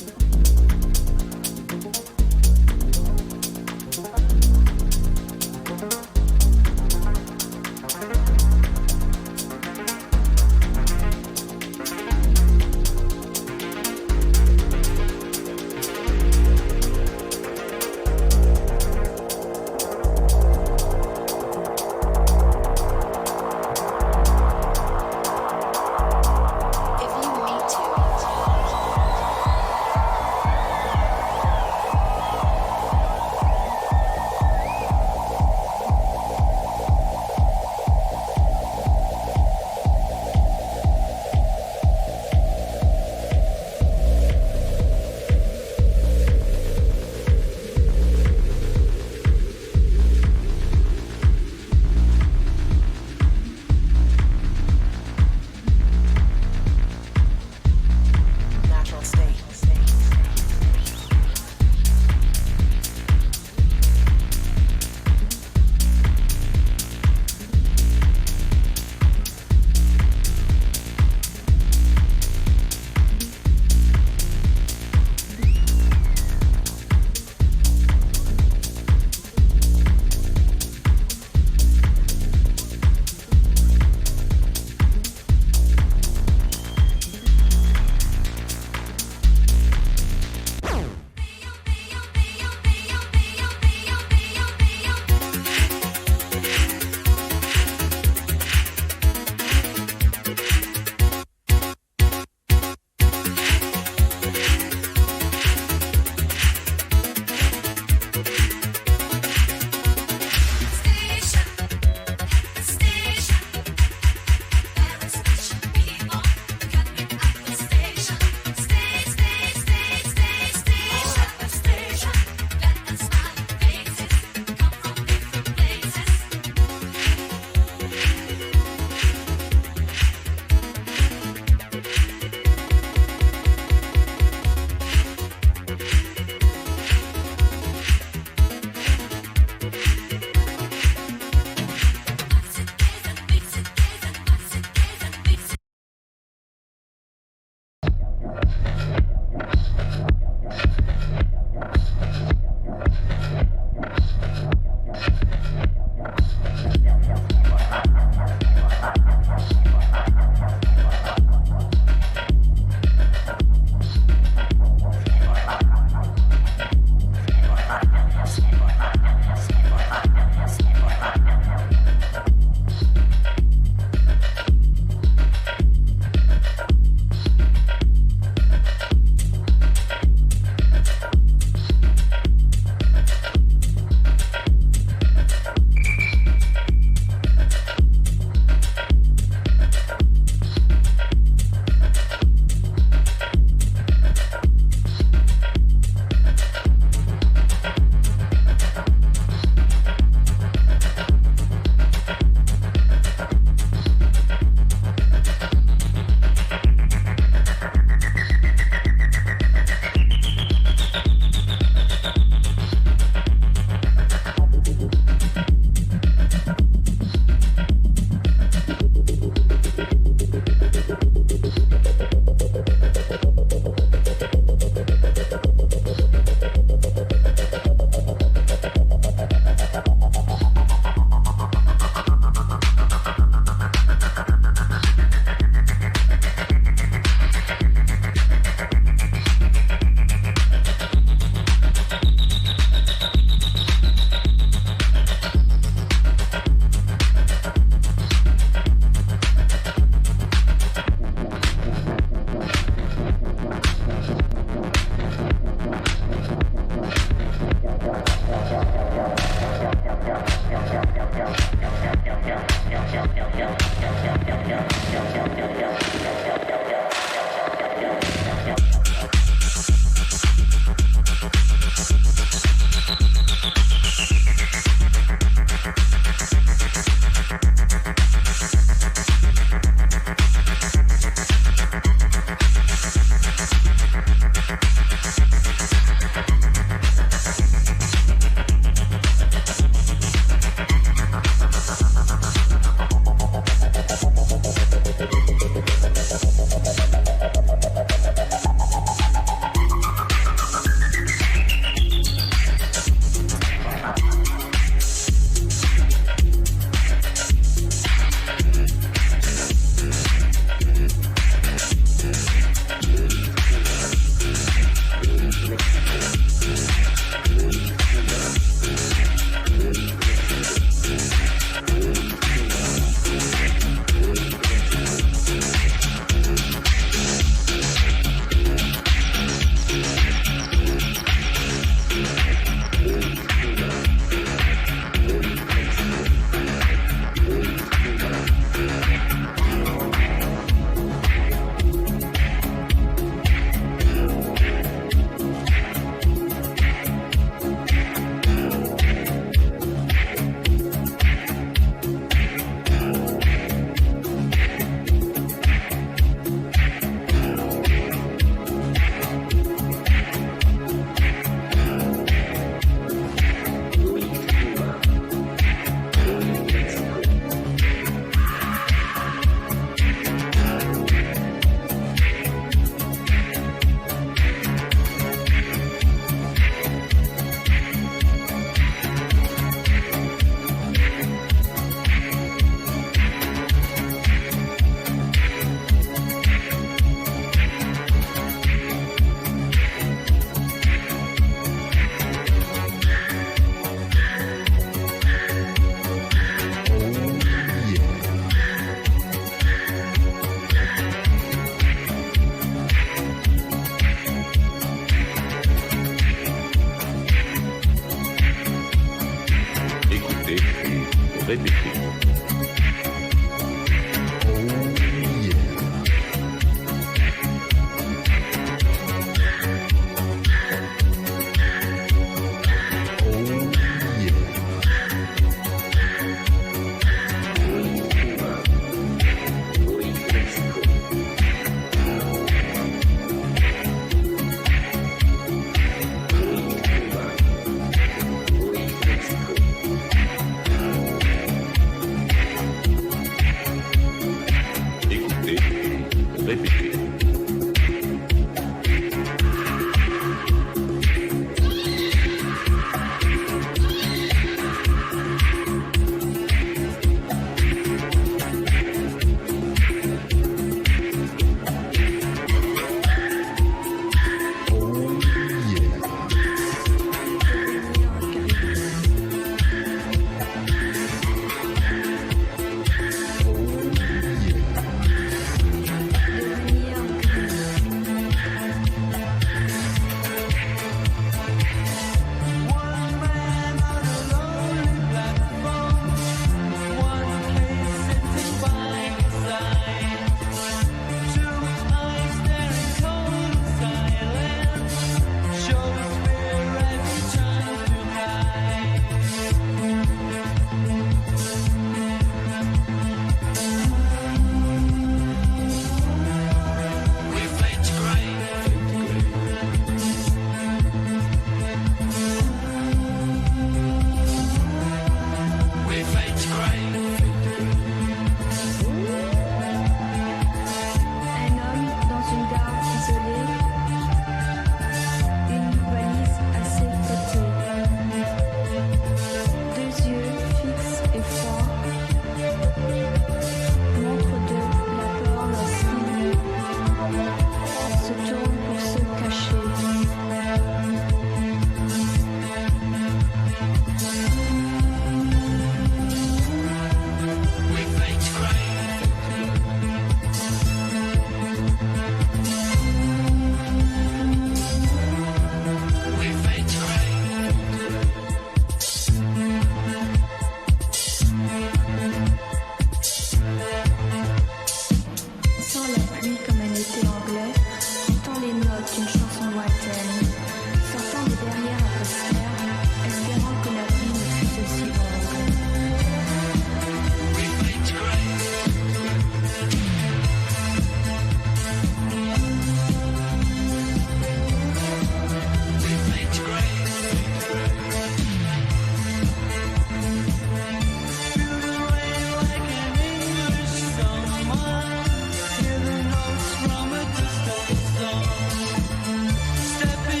Stepping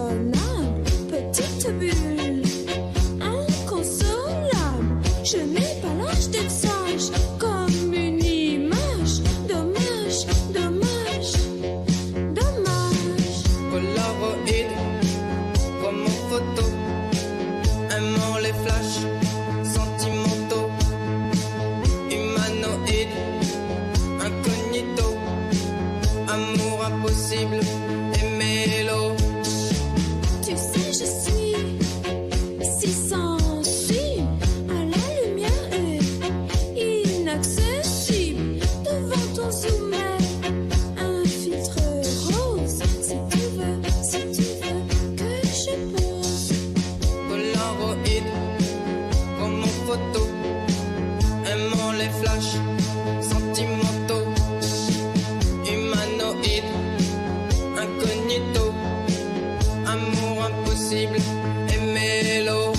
Raisonnable, petite bulle, inconsolable. Je n'ai pas l'âge d'être sage, comme une image. Dommage, dommage, dommage. Polaroid, comme en photo, aimant les flashs sentimentaux, humanoïde, incognito, amour impossible et mélo. Tu sais, je suis si sensible à la lumière et inaccessible devant ton soumet. Un filtre rose, si tu veux que je pose. Polaroid, comme en photo, aimant les flashs sentimentaux, humanoïde, incognito, amour impossible et mélo.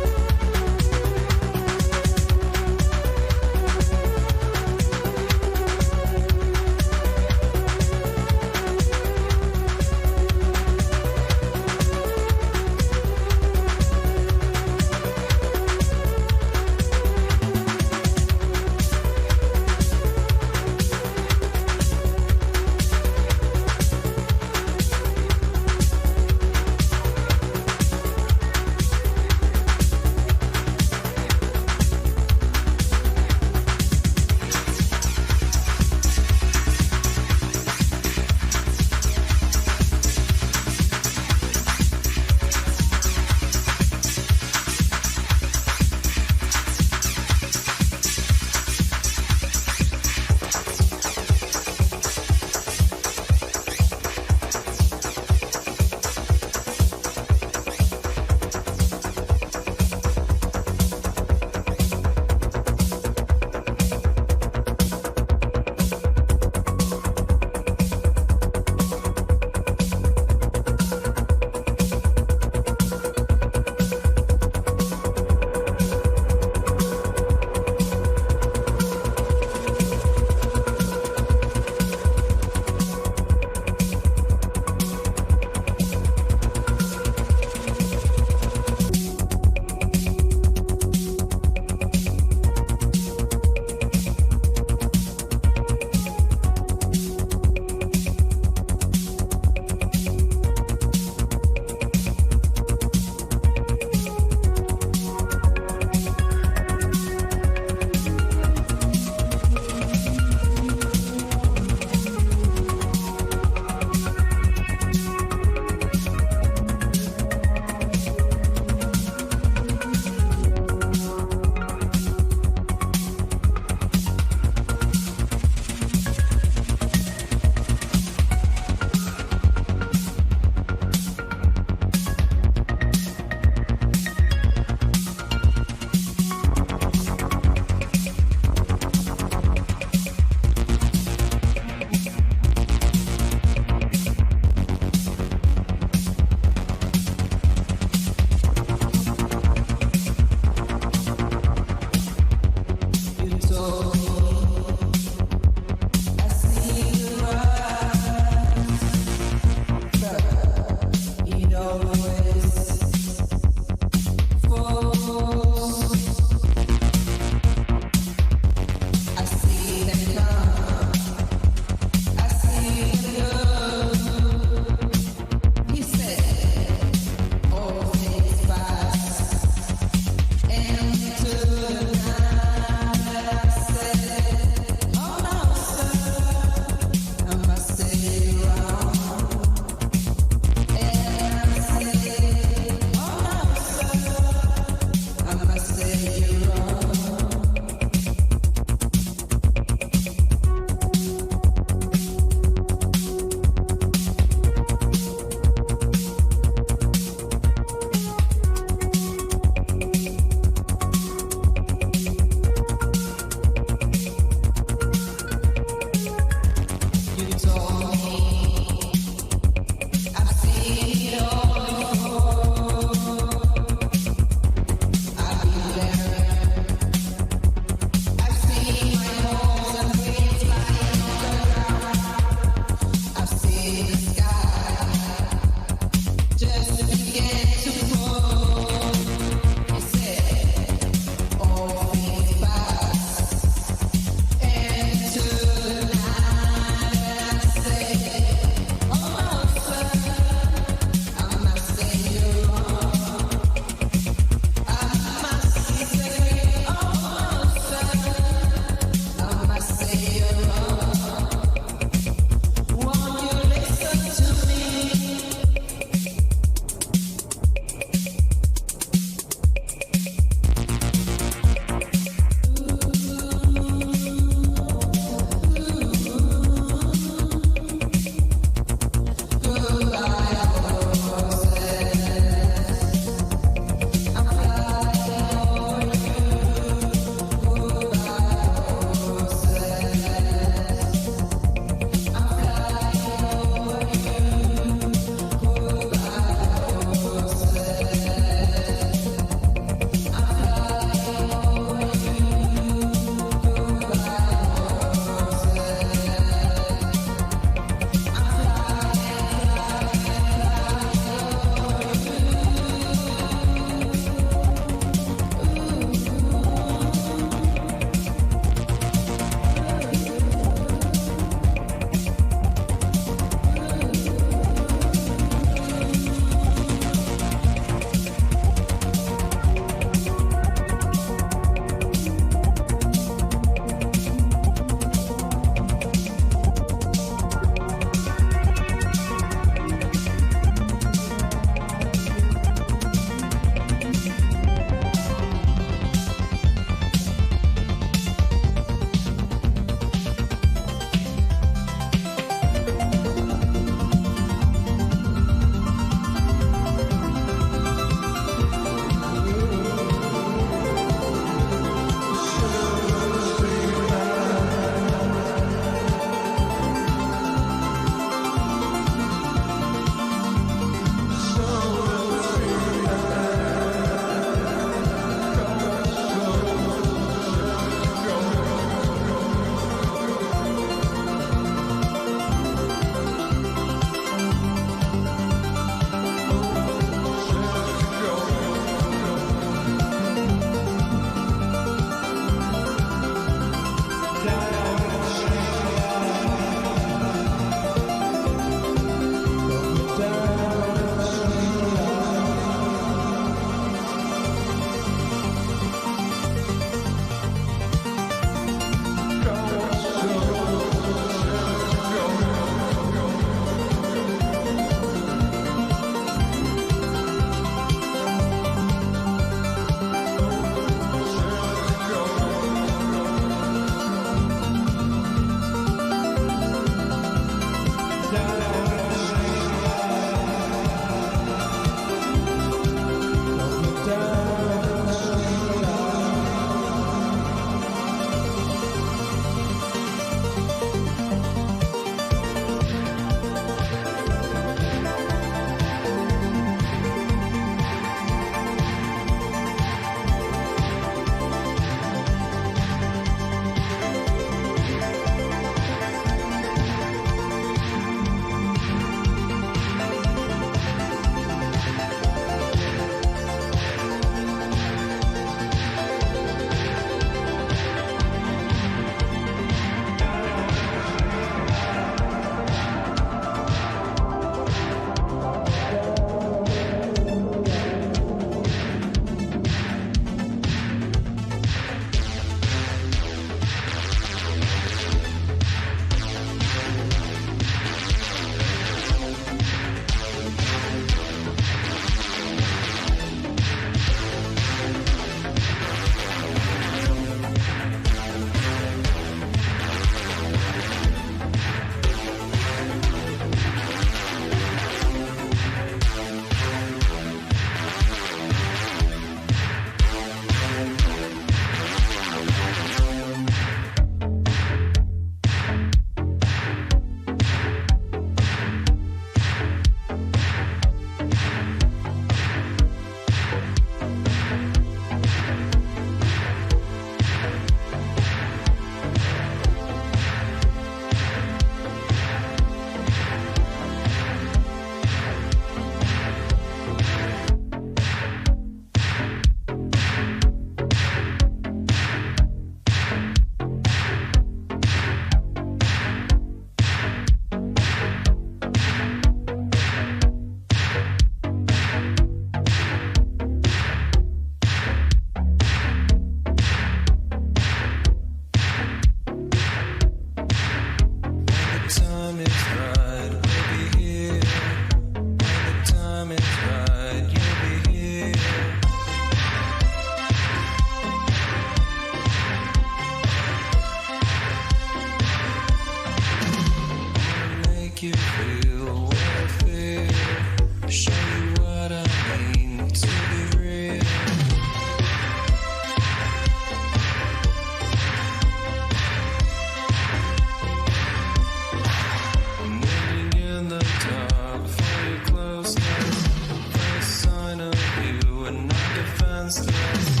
defenseless.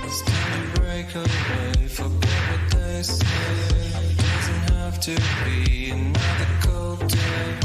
It's time to break away, forget what they say. It doesn't have to be another cold day.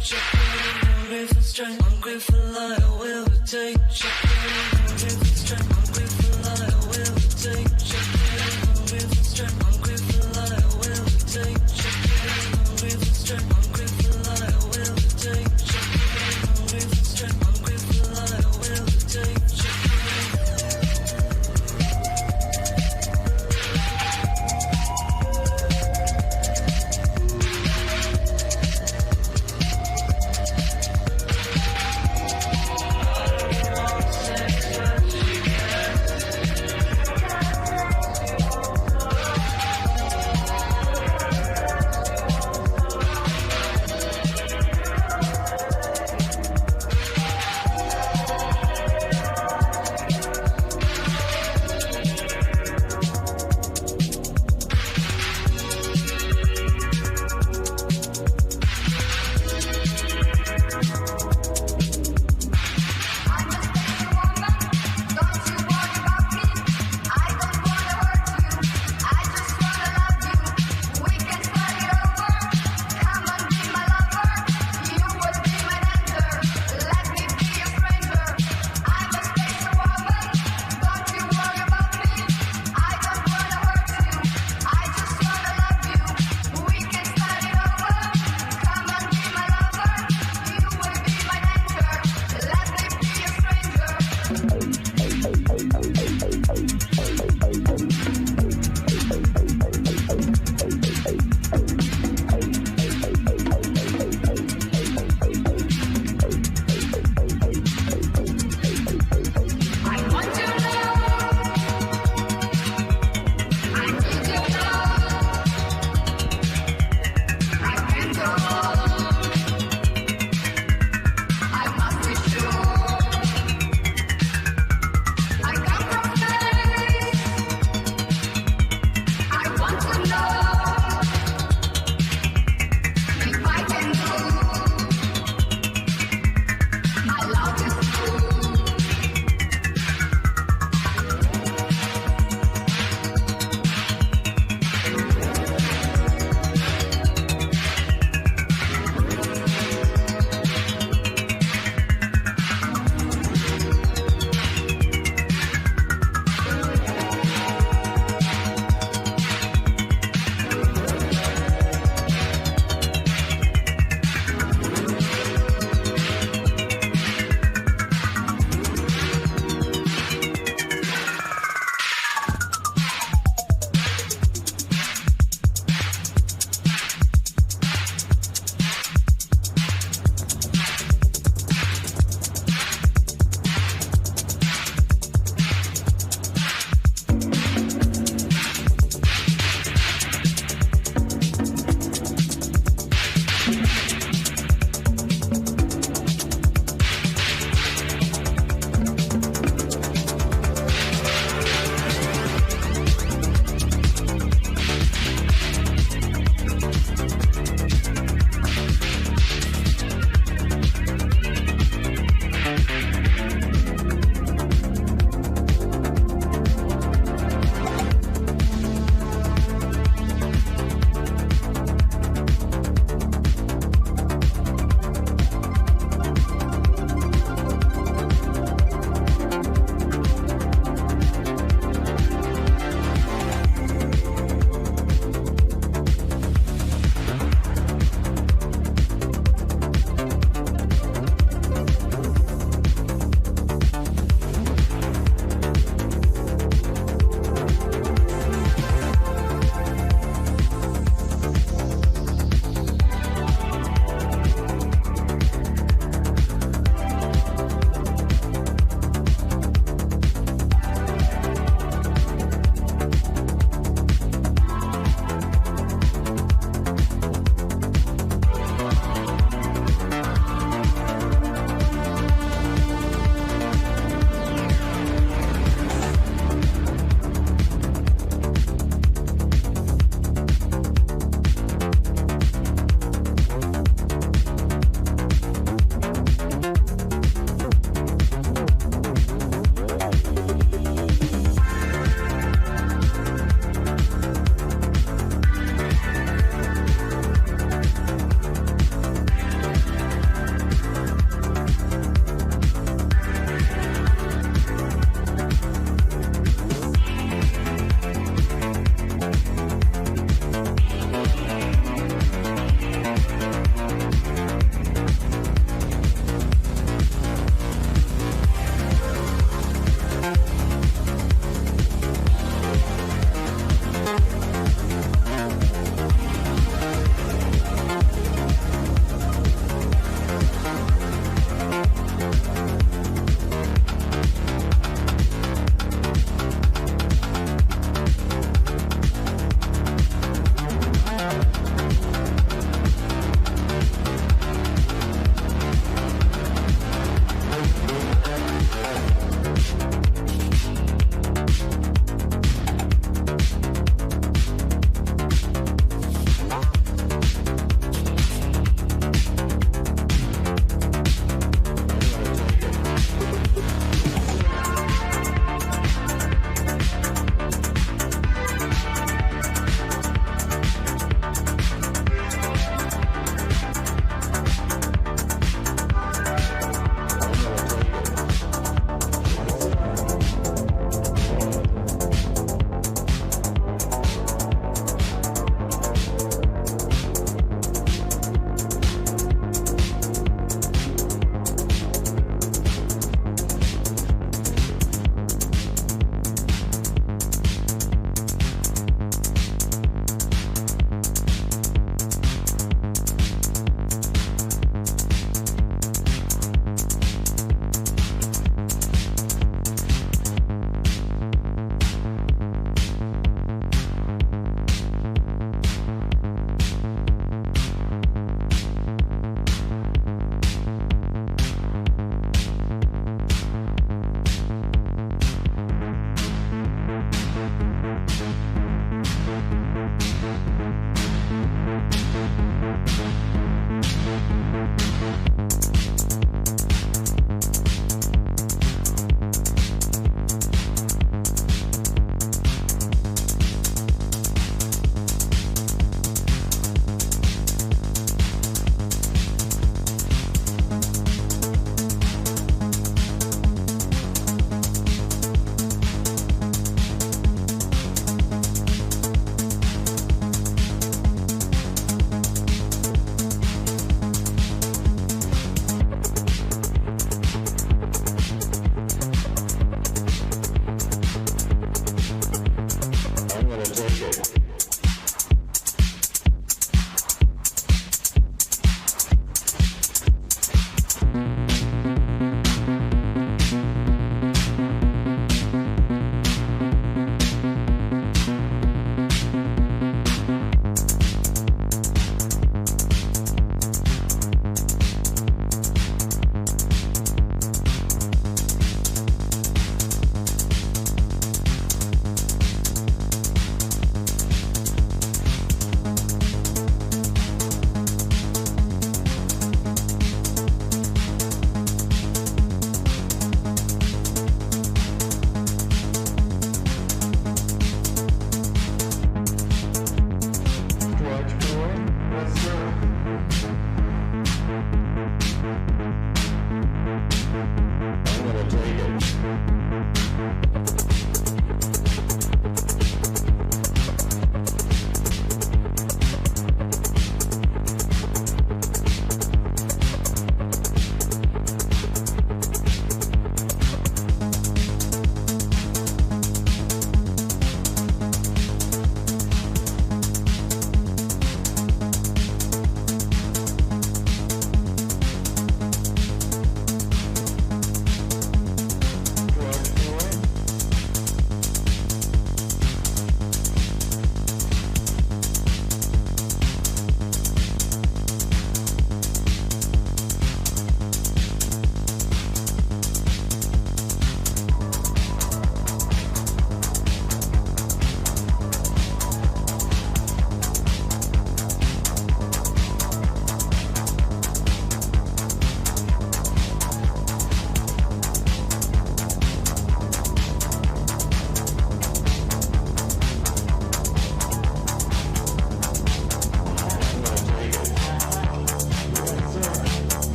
Hungry for strength, hungry for light, I will take. Hungry for strength, hungry for light, I will take. Hungry for strength, hungry for light, I will take. Hungry for strength, hungry for light, I will take. Hungry for strength, hungry for light, I will take.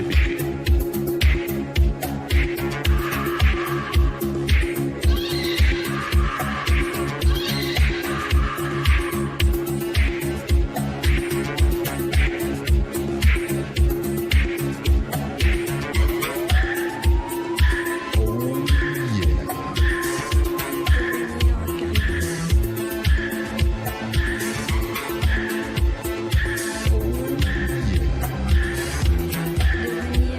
Unlimited. Devenir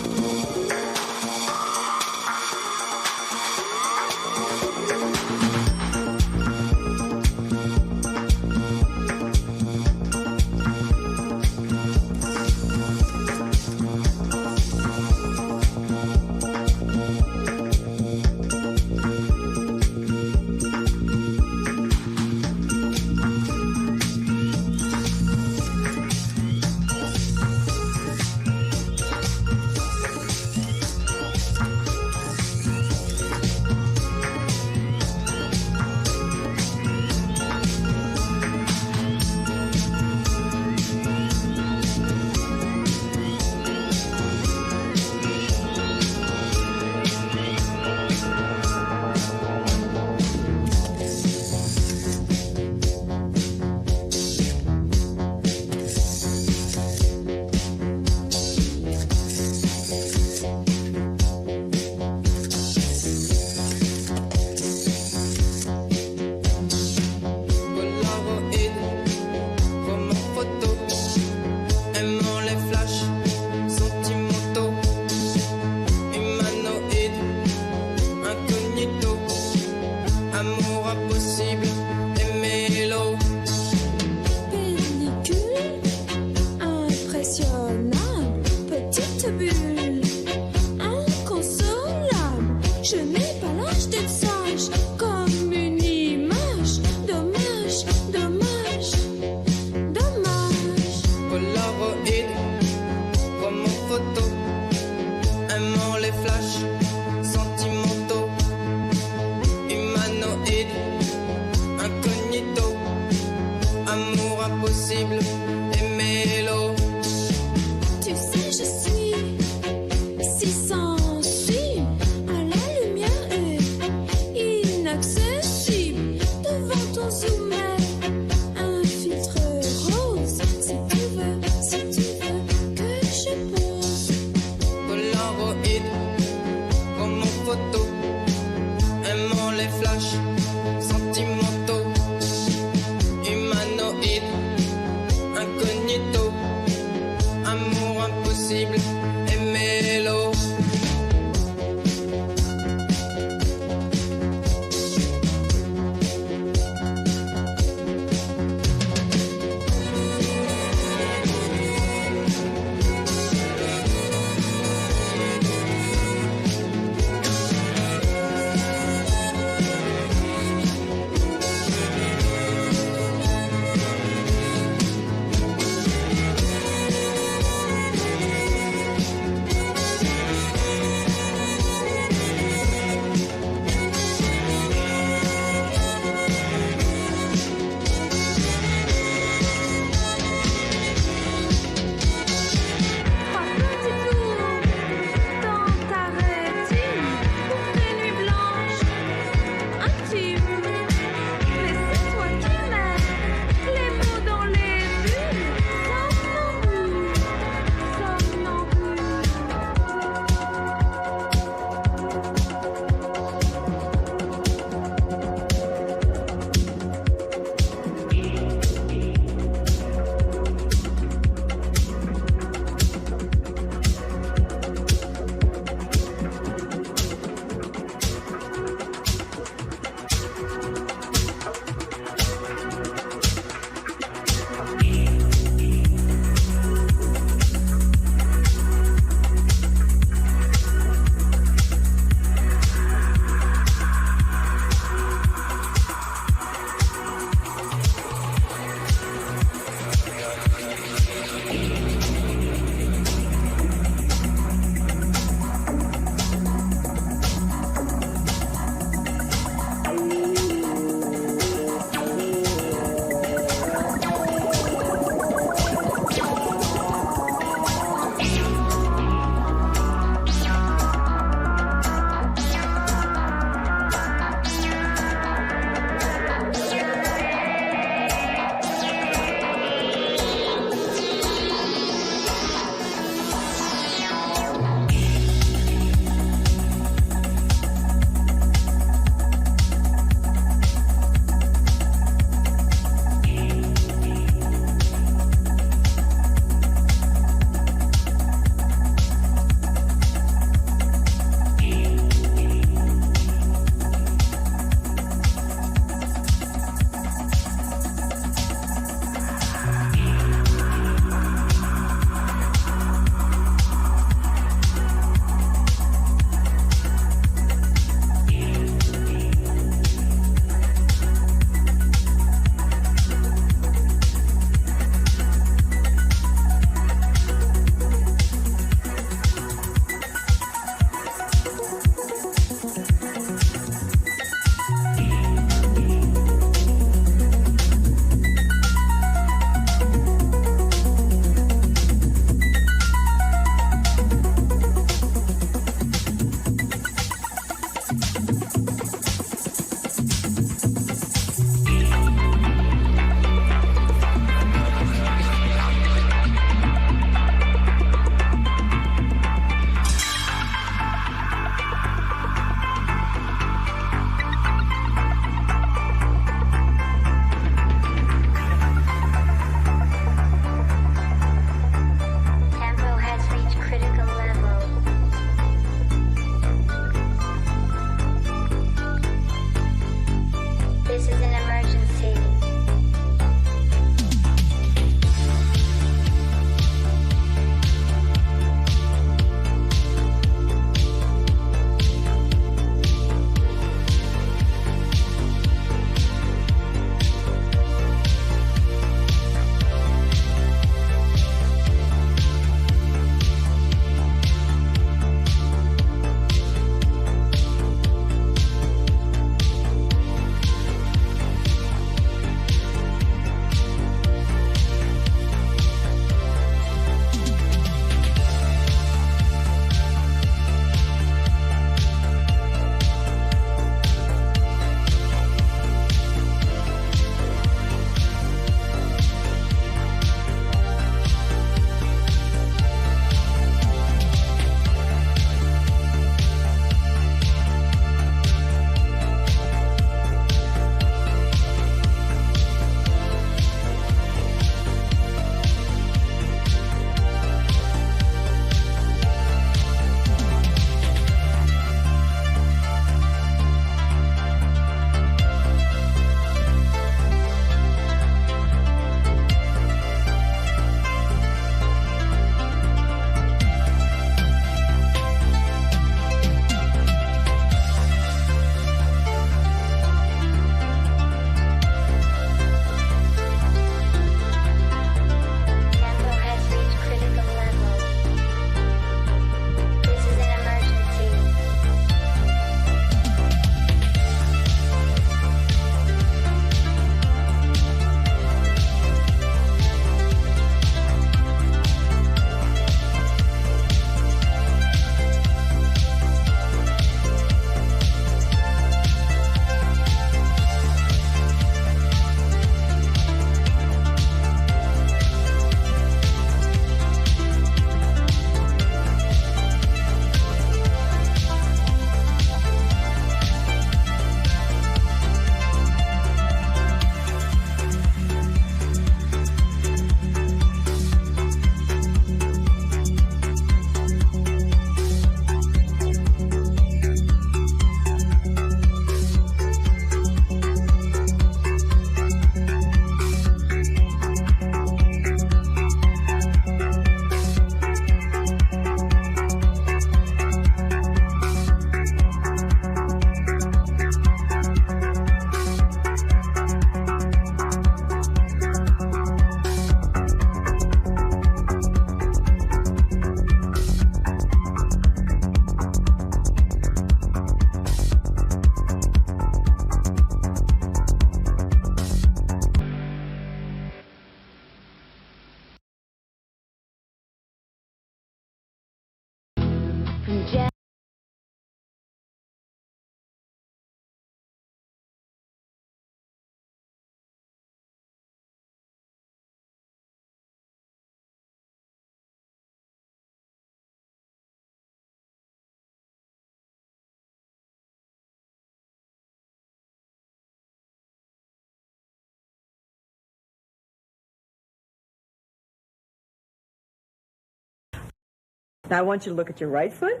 Now I want you to look at your right foot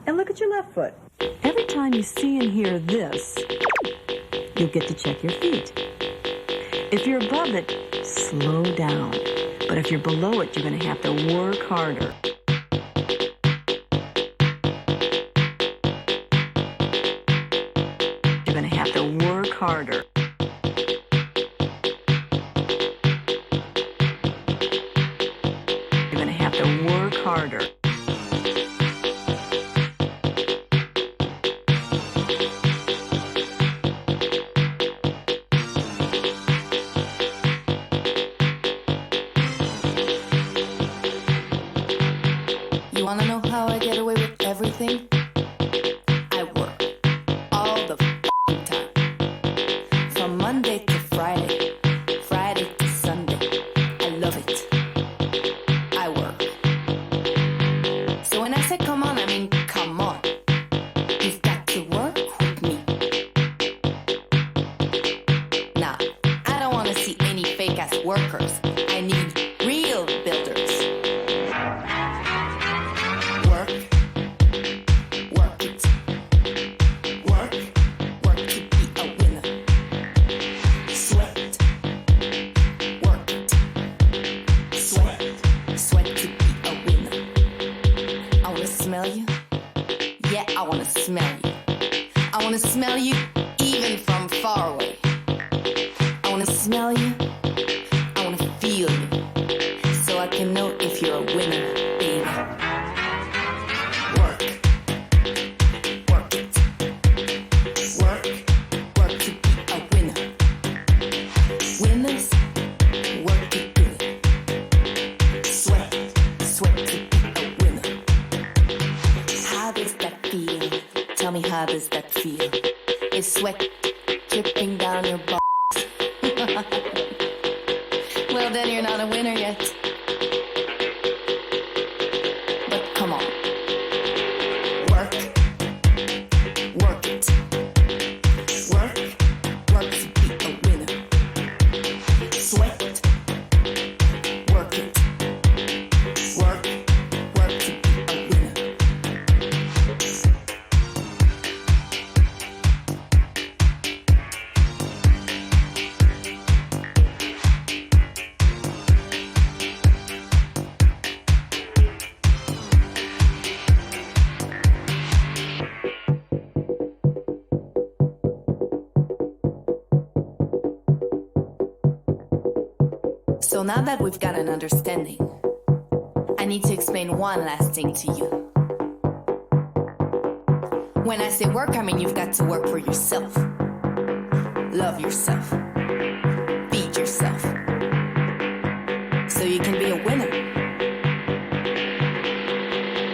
and look at your left foot. Every time you see and hear this, you'll get to check your feet. If you're above it, slow down. But if you're below it, you're going to have to work harder. You're going to have to work harder. You're going to have to work harder. You wanna know how I get away with everything? I work all the f***ing time. From Monday to Friday, Friday to Sunday. I love it. I work. So when I say come on, I mean come on. You've got to work with me. Nah, I don't wanna see any fake-ass workers. I need real builders. Work it. Work to be a winner. Sweat. Work it. Sweat to be a winner. I wanna smell you. Yeah, I wanna smell you. I wanna smell you even from far away. I wanna smell you. I wanna feel you. So I can know if you're a winner, baby. Work it. Work to be a winner. Winners, work it good. Sweat to be a winner. How does that feel? Tell me, how does that feel? Is sweat dripping down your balls? Well, then you're not a winner yet. But come on. Work it. Work to be a winner. Sweat, work it. Work to be a winner. So now that we've got an understanding, I need to explain one last thing to you. When I say work, I mean you've got to work for yourself. Love yourself. Feed yourself. So you can be a winner.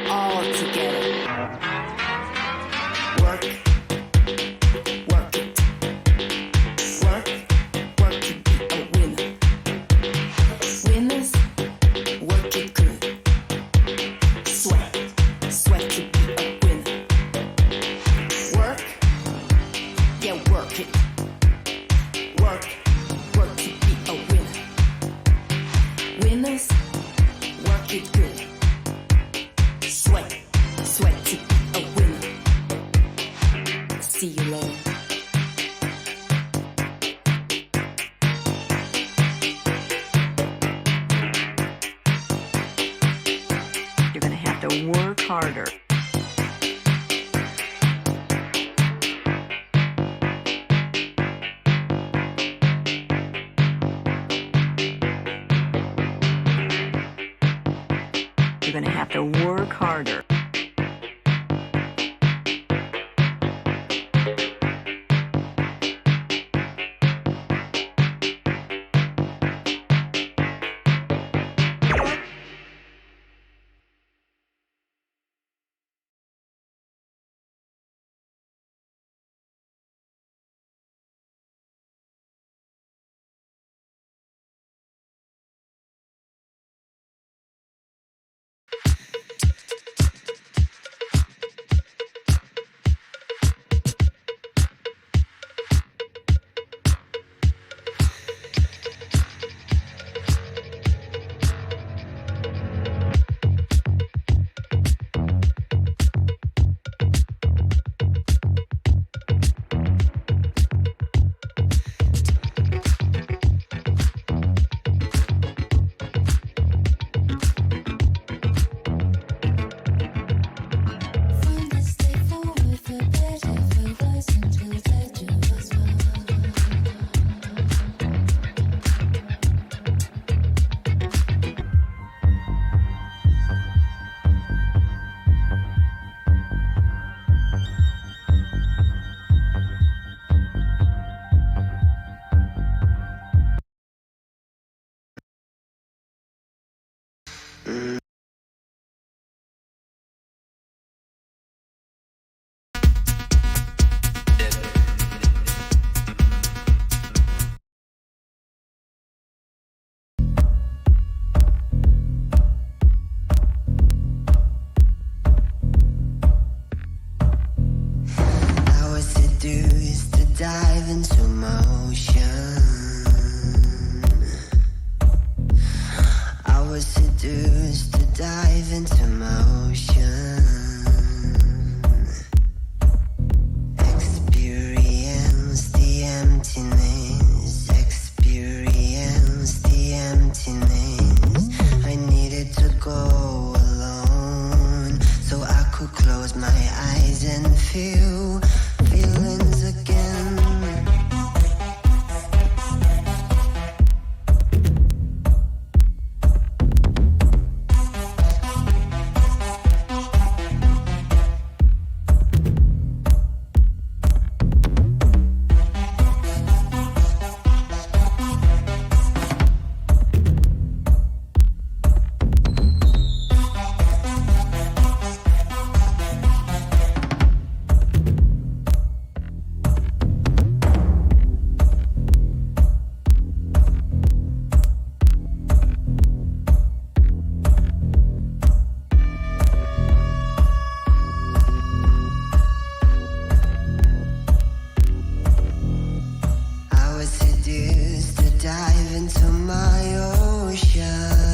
All together. Work it. Work to be a winner. Winners, work it good. Sweat to be a winner. Work, yeah, work it. Work to be a winner. Winners, work it good. Sweat to be a winner. See you later. You're going to have to work harder. You're going to have to work harder. feel feelings again. I was seduced to dive into my ocean.